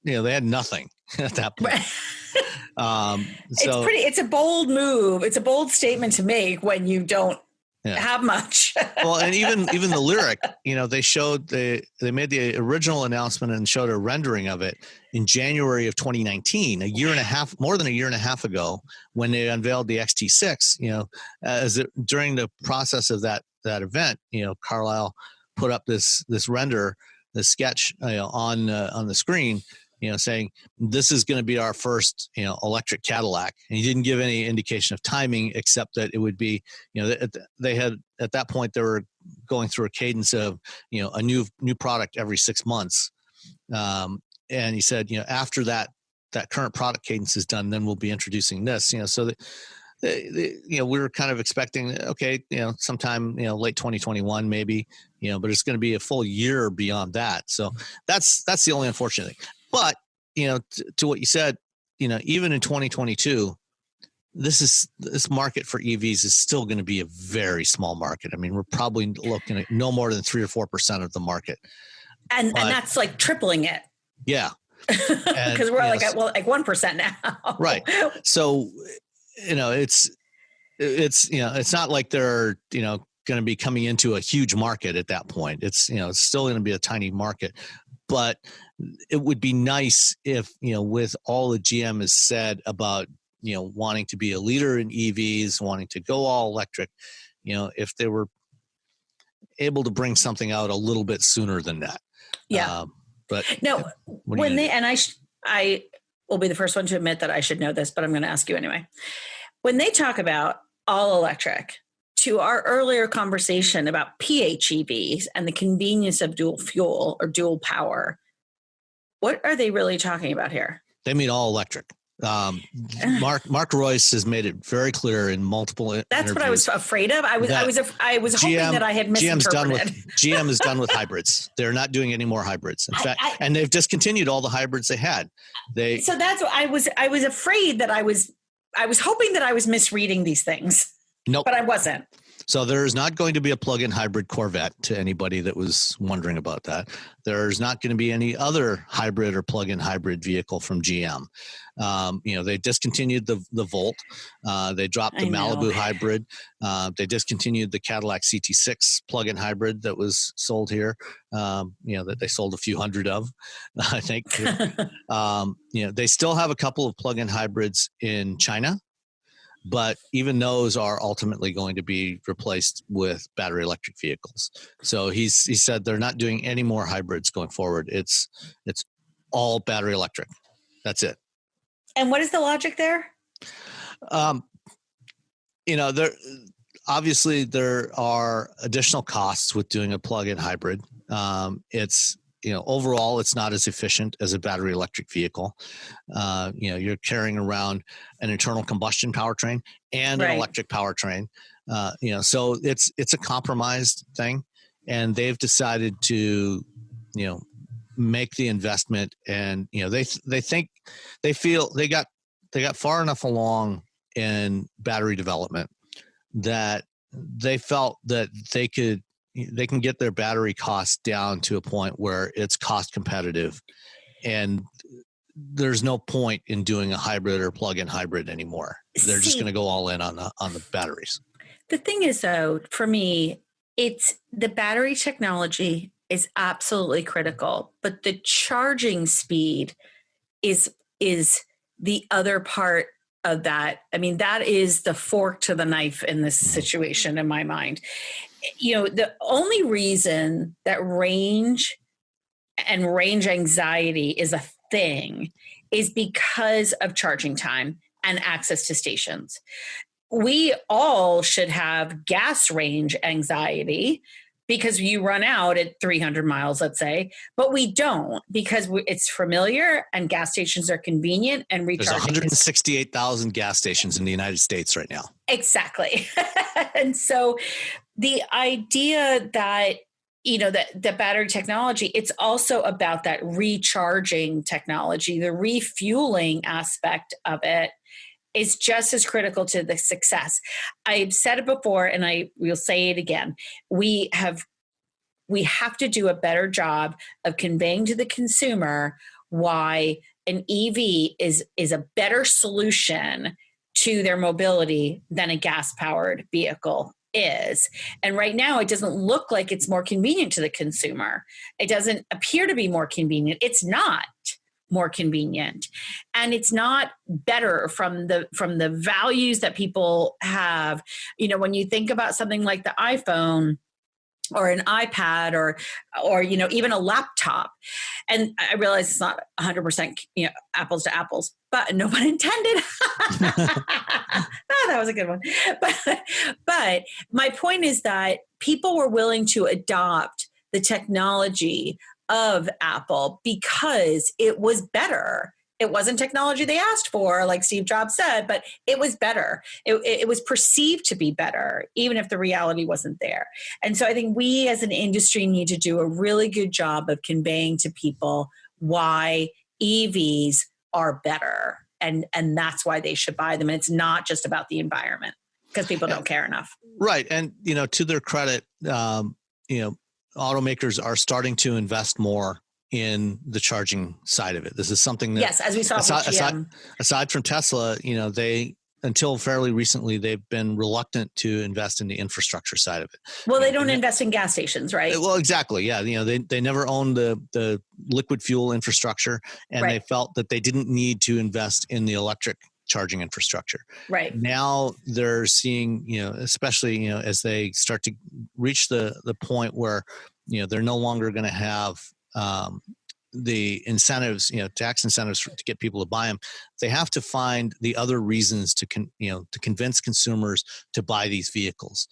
they had nothing at that point. It's a bold move. It's a bold statement to make when you don't have much. Well, and even the Lyriq, they made the original announcement and showed a rendering of it in January of 2019, more than a year and a half ago, when they unveiled the XT6. During the process of that event, Carlisle put up this render, this sketch, on the screen, saying this is going to be our first, electric Cadillac. And he didn't give any indication of timing, except that it would be, they had, at that point, they were going through a cadence of, a new product every 6 months. And he said, after that current product cadence is done, then we'll be introducing this, so that, we were kind of expecting, okay, sometime, late 2021, maybe, but it's going to be a full year beyond that. So that's the only unfortunate thing. But, to what you said, even in 2022, this market for EVs is still going to be a very small market. I mean, we're probably looking at no more than 3 or 4% of the market. And that's like tripling it. Yeah. Because we're like 1% now. Right. So, it's not like they're, going to be coming into a huge market at that point. It's still going to be a tiny market. But it would be nice if, with all the GM has said about, wanting to be a leader in EVs, wanting to go all electric, if they were able to bring something out a little bit sooner than that. Yeah. But no, when they, and I will be the first one to admit that I should know this, but I'm going to ask you anyway. When they talk about all electric, to our earlier conversation about PHEVs and the convenience of dual fuel or dual power, what are they really talking about here? They mean all electric. Mark Royce has made it very clear in multiple That's interviews. What I was afraid of. I was hoping that I had misinterpreted. GM is done with hybrids. They're not doing any more hybrids. In fact, and they've discontinued all the hybrids they had. So that's what I was afraid that I was hoping that I was misreading these things. Nope. But I wasn't. So there's not going to be a plug-in hybrid Corvette, to anybody that was wondering about that. There's not going to be any other hybrid or plug-in hybrid vehicle from GM. They discontinued the Volt. They dropped the Malibu hybrid. They discontinued the Cadillac CT6 plug-in hybrid that was sold here. That they sold a few hundred of, I think. They still have a couple of plug-in hybrids in China. But even those are ultimately going to be replaced with battery electric vehicles. So he said they're not doing any more hybrids going forward. It's all battery electric. That's it. And what is the logic there? Obviously there are additional costs with doing a plug-in hybrid. Overall, it's not as efficient as a battery electric vehicle. You're carrying around an internal combustion powertrain and an electric powertrain. So it's a compromised thing, and they've decided to, make the investment. And they feel they got far enough along in battery development that they felt that they can get their battery costs down to a point where it's cost competitive, and there's no point in doing a hybrid or plug-in hybrid anymore. They're just going to go all in on the batteries. The thing is, though, for me, it's the battery technology is absolutely critical, but the charging speed is the other part of that. I mean, that is the fork to the knife in this situation in my mind. The only reason that range and range anxiety is a thing is because of charging time and access to stations. We all should have gas range anxiety because you run out at 300 miles, let's say, but we don't because it's familiar and gas stations are convenient and recharging. There's 168,000 gas stations in the United States right now. Exactly. And so the idea that, the battery technology, it's also about that recharging technology, the refueling aspect of it is just as critical to the success. I've said it before and I will say it again. We have to do a better job of conveying to the consumer why an EV is a better solution to their mobility than a gas-powered vehicle is. And right now it doesn't look like it's more convenient to the consumer. It doesn't appear to be more convenient. It's not more convenient, and it's not better from the values that people have. When you think about something like the iPhone or an iPad or even a laptop, and I realize it's not 100% apples to apples, but no pun intended. Oh, that was a good one. But my point is that people were willing to adopt the technology of Apple because it was better. It wasn't technology they asked for, like Steve Jobs said, but it was better. It was perceived to be better, even if the reality wasn't there. And so I think we as an industry need to do a really good job of conveying to people why EVs are better. And that's why they should buy them. And it's not just about the environment because people don't care enough. Right. And, to their credit, automakers are starting to invest more in the charging side of it. This is something that, yes, as we saw with GM. Aside from Tesla, they until fairly recently they've been reluctant to invest in the infrastructure side of it. Well, they don't invest in gas stations, right? Well, exactly. Yeah, they never owned the liquid fuel infrastructure, and right. They felt that they didn't need to invest in the electric charging infrastructure. Right. Now they're seeing, especially, as they start to reach the point where, they're no longer going to have the incentives, tax incentives to get people to buy them. They have to find the other reasons to convince consumers to buy these vehicles.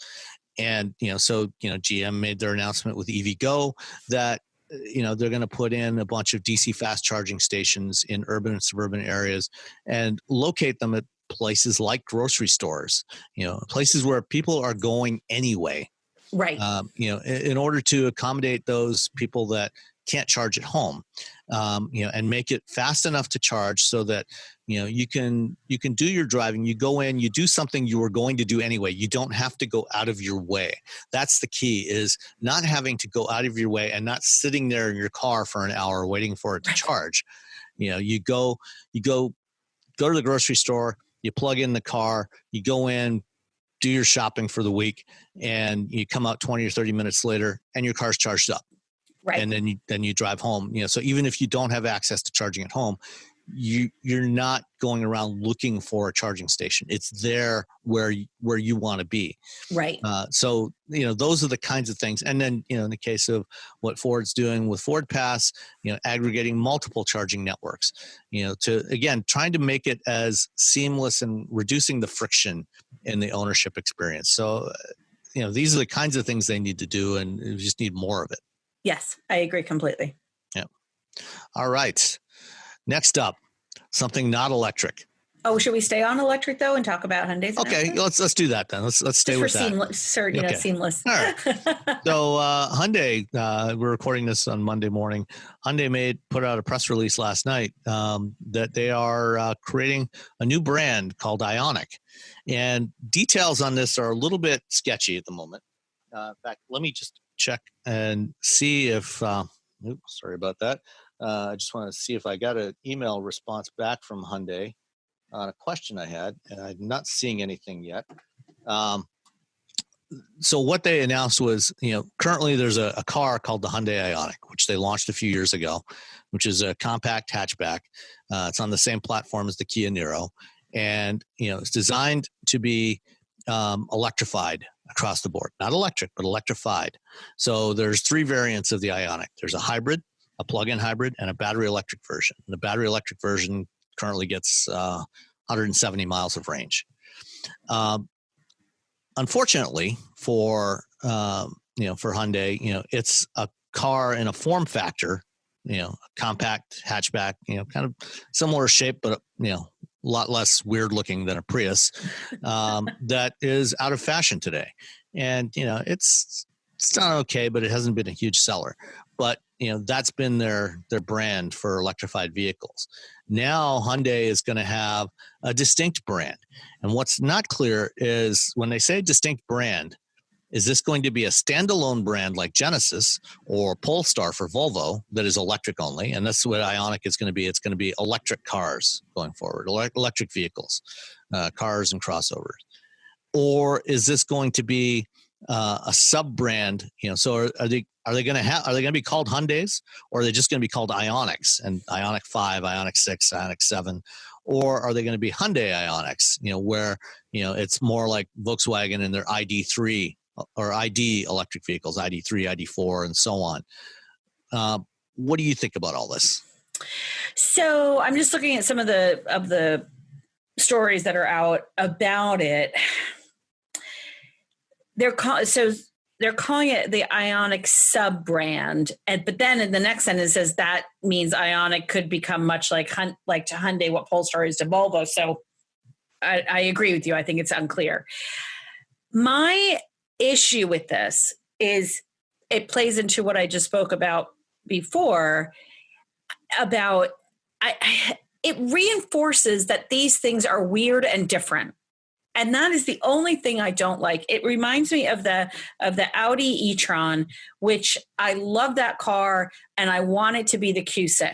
And, GM made their announcement with EVgo that, they're going to put in a bunch of DC fast charging stations in urban and suburban areas and locate them at places like grocery stores, places where people are going anyway. Right. In order to accommodate those people that can't charge at home, and make it fast enough to charge so that, you can do your driving, you go in, you do something you were going to do anyway. You don't have to go out of your way. That's the key, is not having to go out of your way and not sitting there in your car for an hour waiting for it to charge. You go to the grocery store, you plug in the car, you go in, do your shopping for the week, and you come out 20 or 30 minutes later and your car's charged up. Right. And then you drive home. So even if you don't have access to charging at home, you're not going around looking for a charging station. It's there where you want to be. Right. So those are the kinds of things. And then in the case of what Ford's doing with Ford Pass, aggregating multiple charging networks, to again trying to make it as seamless and reducing the friction in the ownership experience. So these are the kinds of things they need to do, and we just need more of it. Yes, I agree completely. Yeah. All right. Next up, something not electric. Oh, should we stay on electric though and talk about Hyundai's? Okay, let's do that then. Let's stay with that. Seamless. All right. So Hyundai, we're recording this on Monday morning. Hyundai put out a press release last night that they are creating a new brand called Ioniq, and details on this are a little bit sketchy at the moment. In fact, let me just check and see if. Sorry about that. I just want to see if I got an email response back from Hyundai on a question I had, and I'm not seeing anything yet. So what they announced was, currently there's a car called the Hyundai Ioniq, which they launched a few years ago, which is a compact hatchback. It's on the same platform as the Kia Niro. and it's designed to be electrified across the board. Not electric, but electrified. So there's 3 variants of the Ioniq. There's a hybrid, a plug-in hybrid, and a battery electric version. The battery electric version currently gets 170 miles of range. Unfortunately for Hyundai, it's a car in a form factor, a compact hatchback, kind of similar shape, but a lot less weird looking than a Prius, that is out of fashion today. And, it's done okay, but it hasn't been a huge seller. But, that's been their brand for electrified vehicles. Now Hyundai is going to have a distinct brand. And what's not clear is when they say distinct brand, is this going to be a standalone brand like Genesis or Polestar for Volvo that is electric only? And that's what Ioniq is going to be. It's going to be electric cars going forward, electric vehicles, cars and crossovers. Or is this going to be a sub brand? So are they going to be called Hyundais, or are they just going to be called Ioniqs and Ioniq 5, Ioniq 6, Ioniq 7? Or are they going to be Hyundai Ioniqs, where, it's more like Volkswagen and their ID3 or ID electric vehicles, ID3, ID4, and so on. What do you think about all this? So I'm just looking at some of the stories that are out about it. They're calling it the Ioniq sub-brand, but then in the next sentence says that means Ioniq could become much like to Hyundai what Polestar is to Volvo. So I agree with you. I think it's unclear. My issue with this is it plays into what I just spoke about before about it reinforces that these things are weird and different. And that is the only thing I don't like. It reminds me of the Audi e-tron, which I love that car and I want it to be the Q6.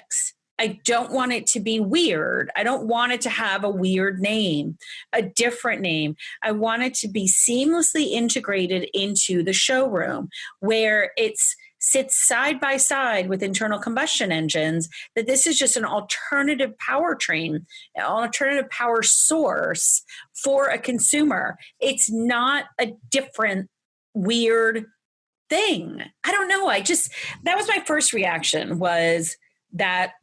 I don't want it to be weird. I don't want it to have a weird name, a different name. I want it to be seamlessly integrated into the showroom where it sits side by side with internal combustion engines, that this is just an alternative powertrain, an alternative power source for a consumer. It's not a different weird thing. I don't know. That was my first reaction, was that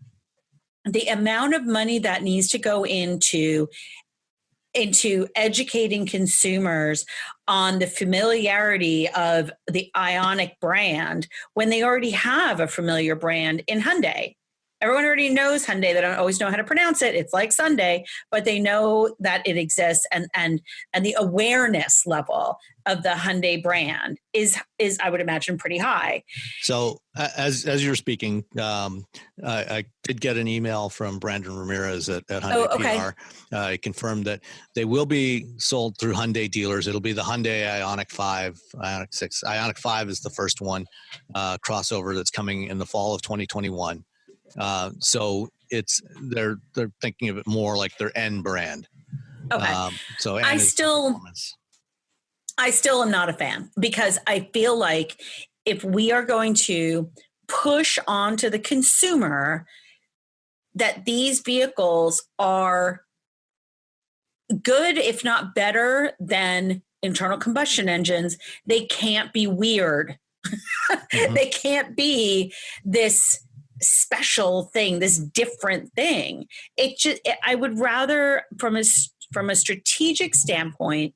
the amount of money that needs to go into educating consumers on the familiarity of the Ioniq brand when they already have a familiar brand in Hyundai. Everyone already knows Hyundai. They don't always know how to pronounce it. It's like Sunday, but they know that it exists, and the awareness level of the Hyundai brand is I would imagine pretty high. So as you're speaking, I did get an email from Brandon Ramirez at Hyundai PR. I confirmed that they will be sold through Hyundai dealers. It'll be the Hyundai Ioniq 5, Ioniq 6. Ioniq 5 is the first one crossover that's coming in the fall of 2021. So they're thinking of it more like their N brand. Okay. So N I still am not a fan, because I feel like if we are going to push onto the consumer that these vehicles are good, if not better than internal combustion engines, they can't be weird. Mm-hmm. They can't be this special thing, this different thing. I would rather, from a strategic standpoint,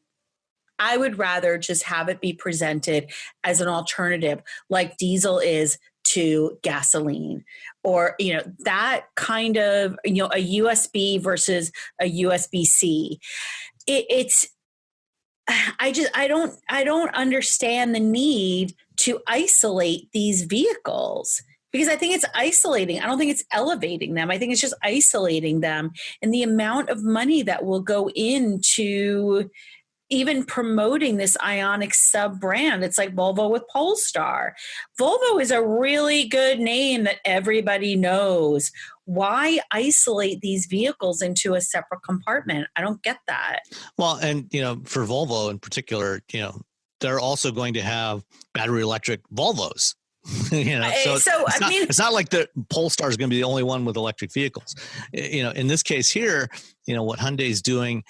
I would rather just have it be presented as an alternative, like diesel is to gasoline, or, that kind of, a USB versus a USB-C. I don't understand the need to isolate these vehicles, because I think it's isolating. I don't think it's elevating them. I think it's just isolating them, and the amount of money that will go into even promoting this Ioniq sub-brand. It's like Volvo with Polestar. Volvo is a really good name that everybody knows. Why isolate these vehicles into a separate compartment? I don't get that. Well, and, for Volvo in particular, they're also going to have battery electric Volvos. It's not like the Polestar is going to be the only one with electric vehicles. In this case here, what Hyundai's doing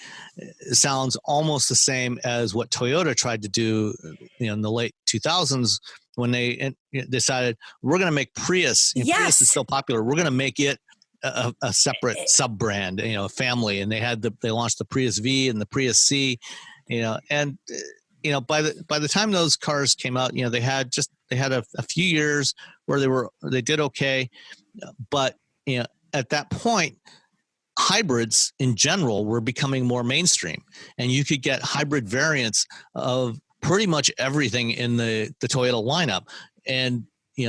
sounds almost the same as what Toyota tried to do, in the late 2000s when they decided we're going to make Prius. Prius is so popular, we're going to make it a separate sub brand, a family, and they launched the Prius V and the Prius C, and by the time those cars came out, they had a few years where they did okay, but at that point, hybrids in general were becoming more mainstream, and you could get hybrid variants of pretty much everything in the Toyota lineup. And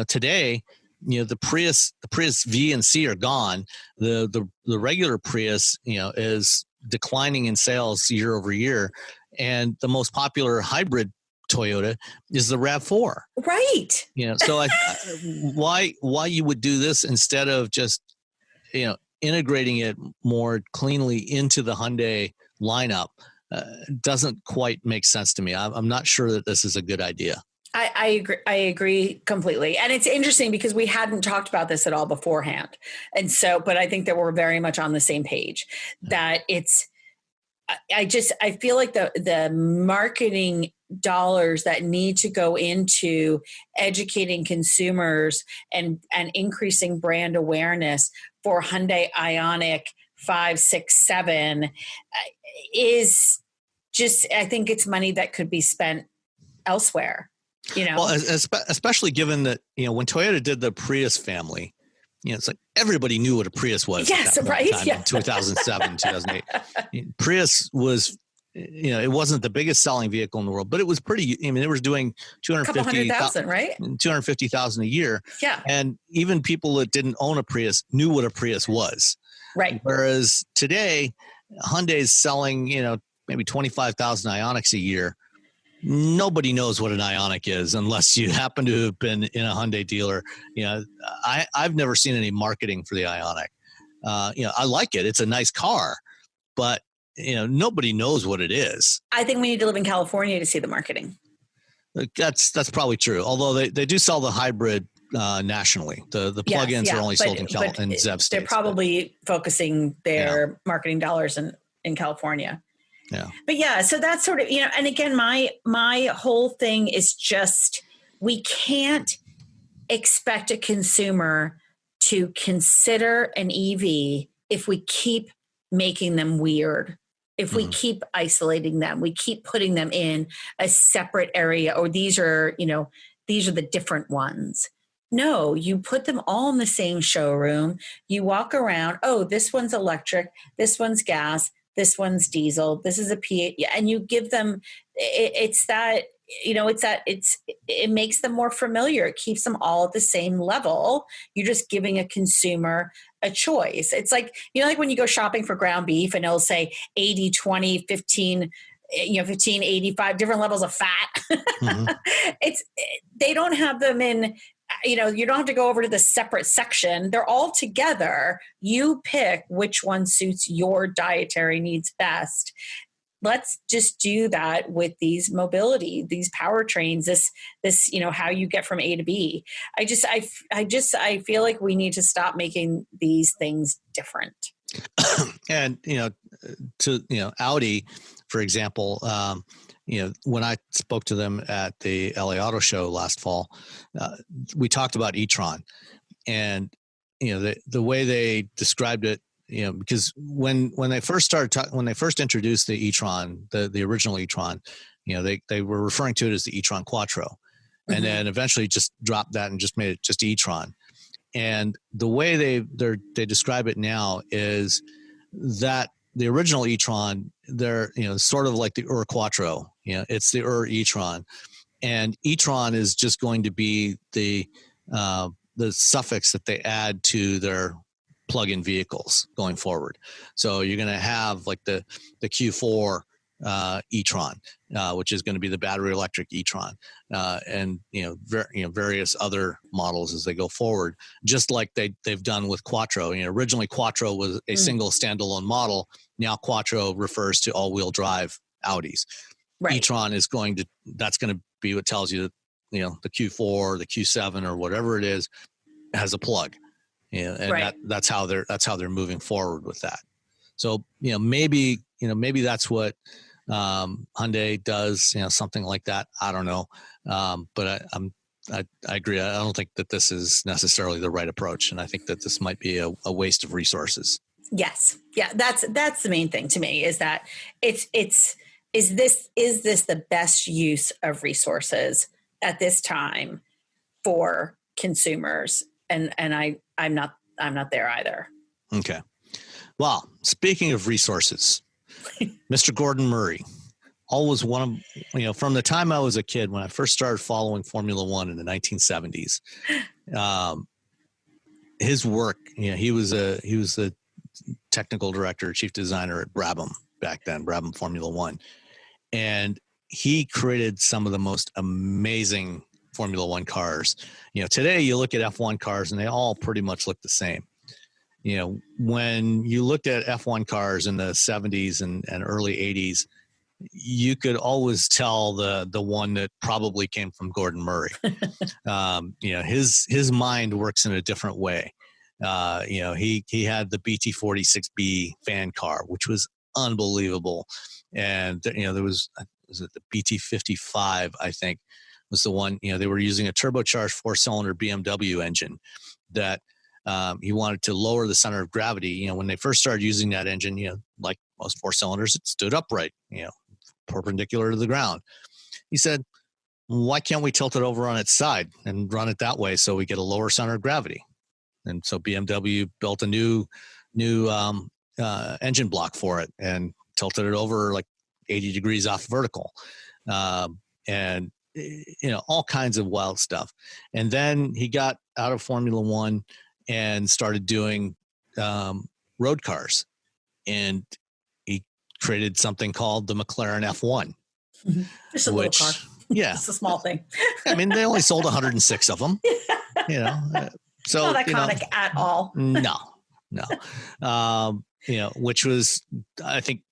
today, the Prius V and C are gone. The regular Prius is declining in sales year over year, and the most popular hybrid Toyota is the RAV4. Right. So why you would do this instead of just integrating it more cleanly into the Hyundai lineup doesn't quite make sense to me. I'm not sure that this is a good idea. I agree. I agree completely. And it's interesting because we hadn't talked about this at all beforehand. And so, but I think that we're very much on the same page that I feel like the marketing dollars that need to go into educating consumers and increasing brand awareness for Hyundai Ioniq 5, 6, 7 is just, I think it's money that could be spent elsewhere. Well, especially given that, when Toyota did the Prius family, it's like everybody knew what a Prius was. Yes, right. In 2007, 2008. Prius was, it wasn't the biggest selling vehicle in the world, but it was pretty, it was doing 250,000, right? 250,000 a year. Yeah. And even people that didn't own a Prius knew what a Prius was. Right. Whereas today, Hyundai's selling, maybe 25,000 Ioniqs a year. Nobody knows what an Ioniq is unless you happen to have been in a Hyundai dealer. I've never seen any marketing for the Ioniq. I like it. It's a nice car, but nobody knows what it is. I think we need to live in California to see the marketing. That's probably true. Although they do sell the hybrid nationally. The plug-ins are only sold in ZEV states. They're probably focusing their marketing dollars in California. Yeah. But so that's sort of, and again, my whole thing is just, we can't expect a consumer to consider an EV if we keep making them weird, if we keep isolating them, we keep putting them in a separate area, or these are the different ones. No, you put them all in the same showroom. You walk around, this one's electric, this one's gas, this one's diesel, this is a P8, and you give them, it makes them more familiar. It keeps them all at the same level. You're just giving a consumer a choice. It's like, like when you go shopping for ground beef and it'll say 80, 20, 15, 15, 85, different levels of fat. They don't have them in, you don't have to go over to the separate section. They're all together. You pick which one suits your dietary needs best. Let's just do that with these mobility, these powertrains, this, how you get from A to B. I feel like we need to stop making these things different. And, Audi, for example, when I spoke to them at the LA Auto Show last fall, we talked about e-tron, and the way they described it, because when they first introduced the e-tron, the original e-tron, they were referring to it as the e-tron Quattro, and then eventually just dropped that and just made it just e-tron. And the way they describe it now is that the original e-tron, they're sort of like the Quattro. It's the e-tron, and e-tron is just going to be the suffix that they add to their plug-in vehicles going forward. So you're going to have like the Q4 e-tron, which is going to be the battery electric e-tron, and various other models as they go forward, just like they've done with Quattro. Originally Quattro was a single standalone model. Now Quattro refers to all-wheel drive Audis. Right. E-tron is that's going to be what tells you the Q4, the Q7, or whatever it is, has a plug. And Right. that's how they're moving forward with that. So maybe that's what Hyundai does, something like that. I don't know, but I agree. I don't think that this is necessarily the right approach, and I think that this might be a waste of resources. Yes. Yeah. That's the main thing to me, is that is this the best use of resources at this time for consumers? And I'm not there either. Okay. Well, speaking of resources, Mr. Gordon Murray, always one of, from the time I was a kid, when I first started following Formula One in the 1970s, his work, he was the technical director, chief designer at Brabham back then, Brabham Formula One. And he created some of the most amazing Formula One cars. Today you look at F1 cars and they all pretty much look the same. When you looked at F1 cars in the 70s and early 80s, you could always tell the one that probably came from Gordon Murray. His mind works in a different way. He had the BT46B fan car, which was unbelievable. And, there was it the BT55, I think, was the one, they were using a turbocharged 4-cylinder BMW engine that he wanted to lower the center of gravity. When they first started using that engine, like most 4-cylinders, it stood upright, perpendicular to the ground. He said, why can't we tilt it over on its side and run it that way so we get a lower center of gravity? And so BMW built a new engine block for it and tilted it over like 80 degrees off vertical. And all kinds of wild stuff. And then he got out of Formula One and started doing road cars. And he created something called the McLaren F1. Mm-hmm. Just a little car. Yeah. It's a small thing. I mean, they only sold 106 of them. So not iconic at all. No. Which was, I think,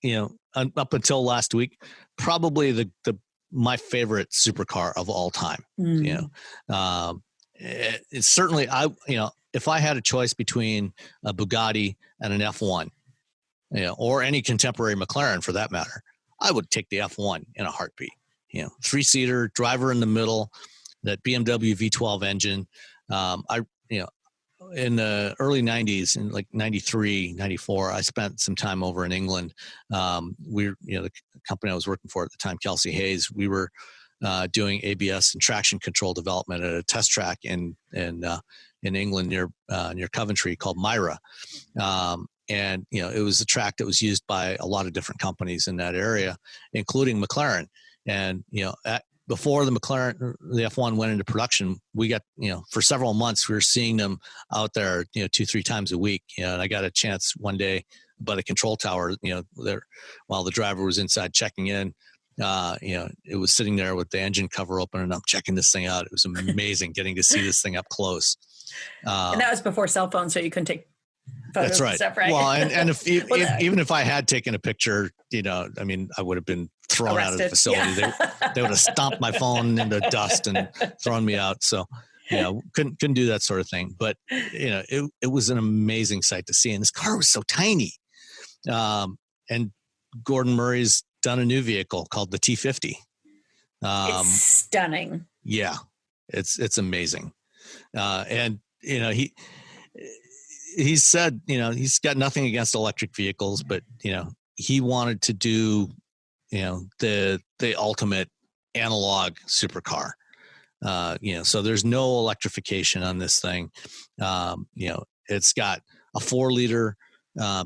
up until last week, probably my favorite supercar of all time. It's certainly, if I had a choice between a Bugatti and an F1, or any contemporary McLaren for that matter, I would take the F1 in a heartbeat. 3-seater, driver in the middle, that BMW V12 engine. In the early 90s, in like 93, 94, I spent some time over in England. The company I was working for at the time, Kelsey Hayes, we were doing ABS and traction control development at a test track in England near Coventry called Myra. And it was a track that was used by a lot of different companies in that area, including McLaren. And before the F1 went into production, we got, for several months, we were seeing them out there, 2-3 times a week. And I got a chance one day by the control tower, there, while the driver was inside checking in, it was sitting there with the engine cover open, and I'm checking this thing out. It was amazing getting to see this thing up close. And that was before cell phones, so you couldn't take photos. That's right. And stuff, right? Well, and even if I had taken a picture, I would have been thrown out of the facility. Yeah. They would have stomped my phone into dust and thrown me out. So, couldn't do that sort of thing. But it was an amazing sight to see, and this car was so tiny. And Gordon Murray's done a new vehicle called the T.50. It's stunning. Yeah, it's amazing. And he said, he's got nothing against electric vehicles, but he wanted to do, the ultimate analog supercar. So there's no electrification on this thing. It's got a 4-liter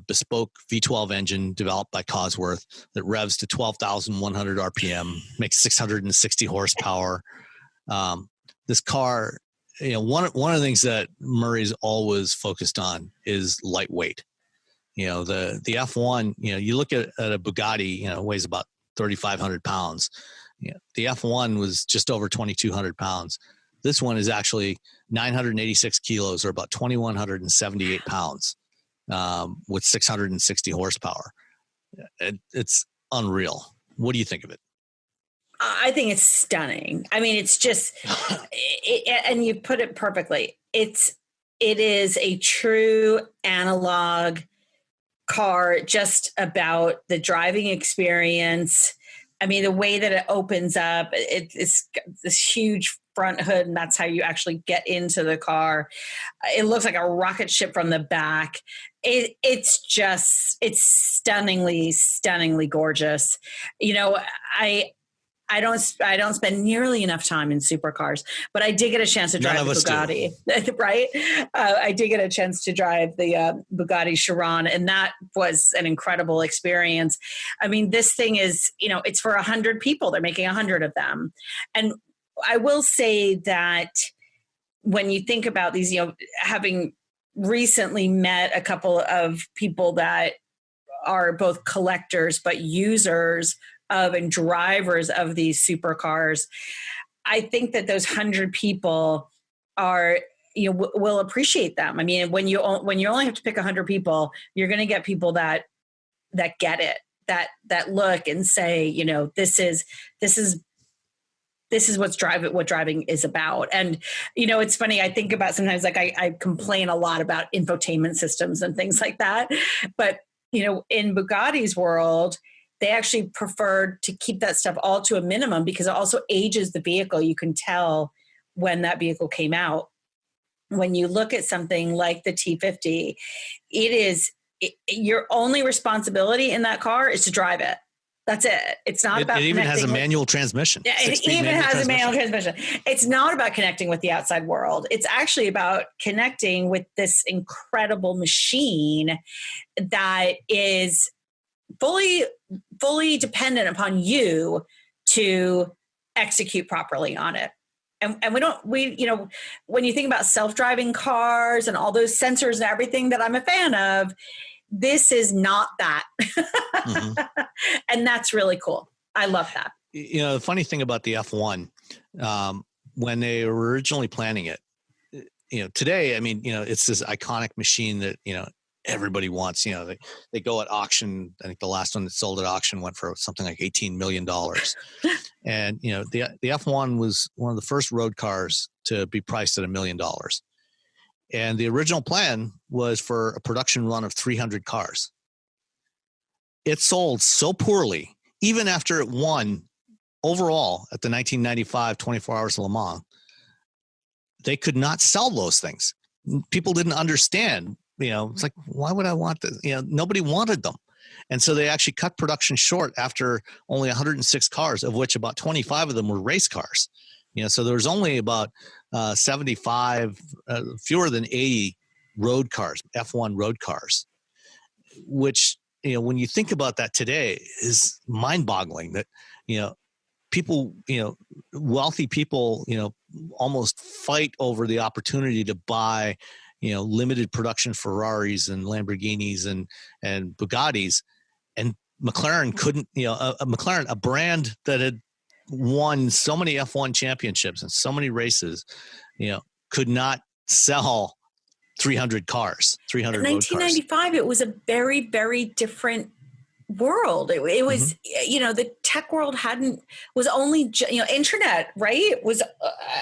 bespoke V12 engine developed by Cosworth that revs to 12,100 RPM, makes 660 horsepower. This car, one of the things that Murray's always focused on is lightweight. The F1, you look at a Bugatti, weighs about 3,500 pounds. The F1 was just over 2,200 pounds. This one is actually 986 kilos, or about 2,178 pounds, with 660 horsepower. It's unreal. What do you think of it? I think it's stunning. I mean, it's just, and you put it perfectly. It is a true analog car, just about the driving experience. I mean, the way that it opens up, it's this huge front hood, and that's how you actually get into the car. It looks like a rocket ship from the back. It's stunningly gorgeous. You know, I don't spend nearly enough time in supercars, but I did get a chance to drive the Bugatti, right? I did get a chance to drive the Bugatti Chiron, and that was an incredible experience. I mean, this thing is, you know, it's for 100 people. They're making 100 of them. And I will say that when you think about these, you know, having recently met a couple of people that are both collectors but users of and drivers of these supercars, I think that those 100 people are, you know, will appreciate them. I mean, when you only have to pick 100 people, you're going to get people that get it, that look and say, you know, this is what driving is about. And, you know, it's funny. I think about sometimes, like I complain a lot about infotainment systems and things like that. But, you know, in Bugatti's world, they actually preferred to keep that stuff all to a minimum because it also ages the vehicle. You can tell when that vehicle came out. When you look at something like the T.50, your only responsibility in that car is to drive it. That's it. It's not about. It even has a manual transmission. Yeah, it even has a manual transmission. It's not about connecting with the outside world. It's actually about connecting with this incredible machine that is fully dependent upon you to execute properly on it. And you know, when you think about self-driving cars and all those sensors and everything that I'm a fan of, this is not that. Mm-hmm. And that's really cool. I love that. You know, the funny thing about the F1, when they were originally planning it, you know, today, I mean, you know, it's this iconic machine that, you know, everybody wants. You know, they go at auction. I think the last one that sold at auction went for something like $18 million. And, you know, the F1 was one of the first road cars to be priced at $1 million. And the original plan was for a production run of 300 cars. It sold so poorly, even after it won overall at the 1995 24 Hours of Le Mans, they could not sell those things. People didn't understand. You know, it's like, why would I want this? You know, nobody wanted them. And so they actually cut production short after only 106 cars, of which about 25 of them were race cars. You know, so there was only about 75, fewer than 80 road cars, F1 road cars, which, you know, when you think about that today is mind-boggling that, you know, people, you know, wealthy people, you know, almost fight over the opportunity to buy, you know, limited production Ferraris and Lamborghinis and Bugattis. And McLaren couldn't, you know, McLaren, a brand that had won so many F1 championships and so many races, you know, could not sell 300 cars, 300 road cars. In 1995, it was a very, very different world. It was, mm-hmm. You know, the tech world was only, you know, internet, right? Was,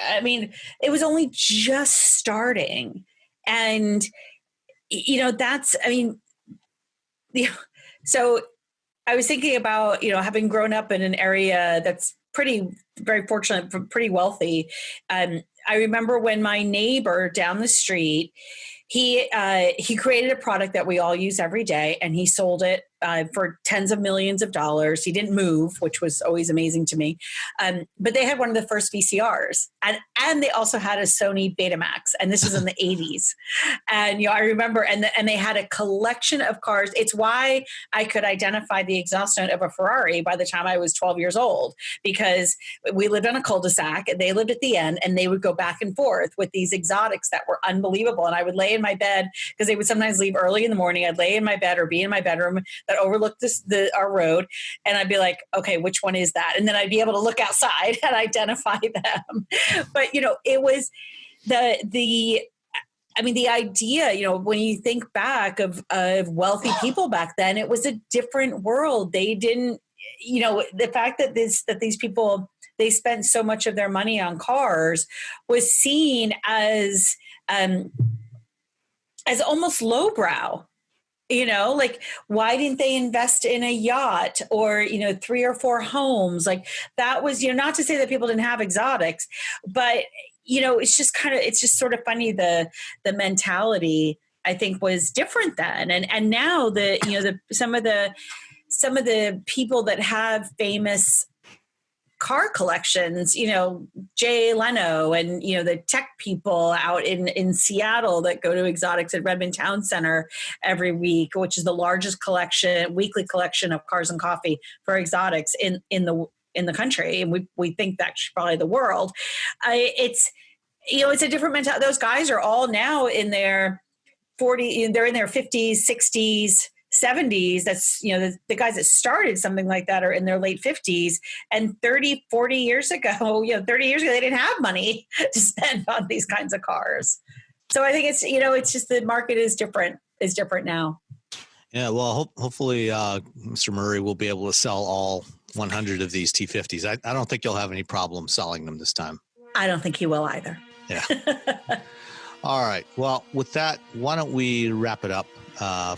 I mean, it was only just starting. And, you know, so I was thinking about, you know, having grown up in an area that's very fortunate, pretty wealthy. I remember when my neighbor down the street, he created a product that we all use every day, and he sold it for tens of millions of dollars. He didn't move, which was always amazing to me. But they had one of the first VCRs, and they also had a Sony Betamax, and this was in the 80s. And, you know, I remember, and they had a collection of cars. It's why I could identify the exhaust note of a Ferrari by the time I was 12 years old, because we lived on a cul-de-sac, and they lived at the end, and they would go back and forth with these exotics that were unbelievable. And I would lay in my bed, because they would sometimes leave early in the morning. I'd lay in my bed or be in my bedroom that overlooked our road, and I'd be like, okay, which one is that? And then I'd be able to look outside and identify them. But, you know, it was the idea, you know, when you think back of wealthy people back then, it was a different world. They didn't, the fact that these people, they spent so much of their money on cars was seen as almost lowbrow. Like, why didn't they invest in a yacht or, 3 or 4 homes? Like, that was, not to say that people didn't have exotics, but, it's just sort of funny. The mentality, I think, was different then. And now some of the people that have famous car collections, Jay Leno and, the tech people out in Seattle that go to exotics at Redmond Town Center every week, which is the largest weekly collection of cars and coffee for exotics in the country. And we think that's probably the world. It's a different mentality. Those guys are all now in their 40s, they're in their 50s, 60s, 70s. That's, the guys that started something like that are in their late 50s, and 30, 40 years ago, 30 years ago, they didn't have money to spend on these kinds of cars. So I think it's, it's just the market is different now. Yeah. Well, hopefully Mr. Murray will be able to sell all 100 of these T50s. I don't think you'll have any problem selling them this time. I don't think he will either. Yeah. All right. Well, with that, why don't we wrap it up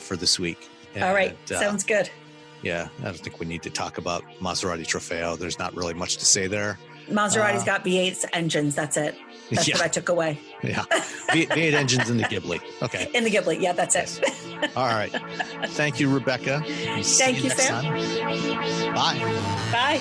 for this week? And, all right. Sounds good. Yeah. I don't think we need to talk about Maserati Trofeo. There's not really much to say there. Maserati's got V8 engines. That's it. That's what I took away. Yeah. V8 engines in the Ghibli. Okay. In the Ghibli. Yeah, that's it. All right. Thank you, Rebecca. Thank you, Sam. Bye. Bye.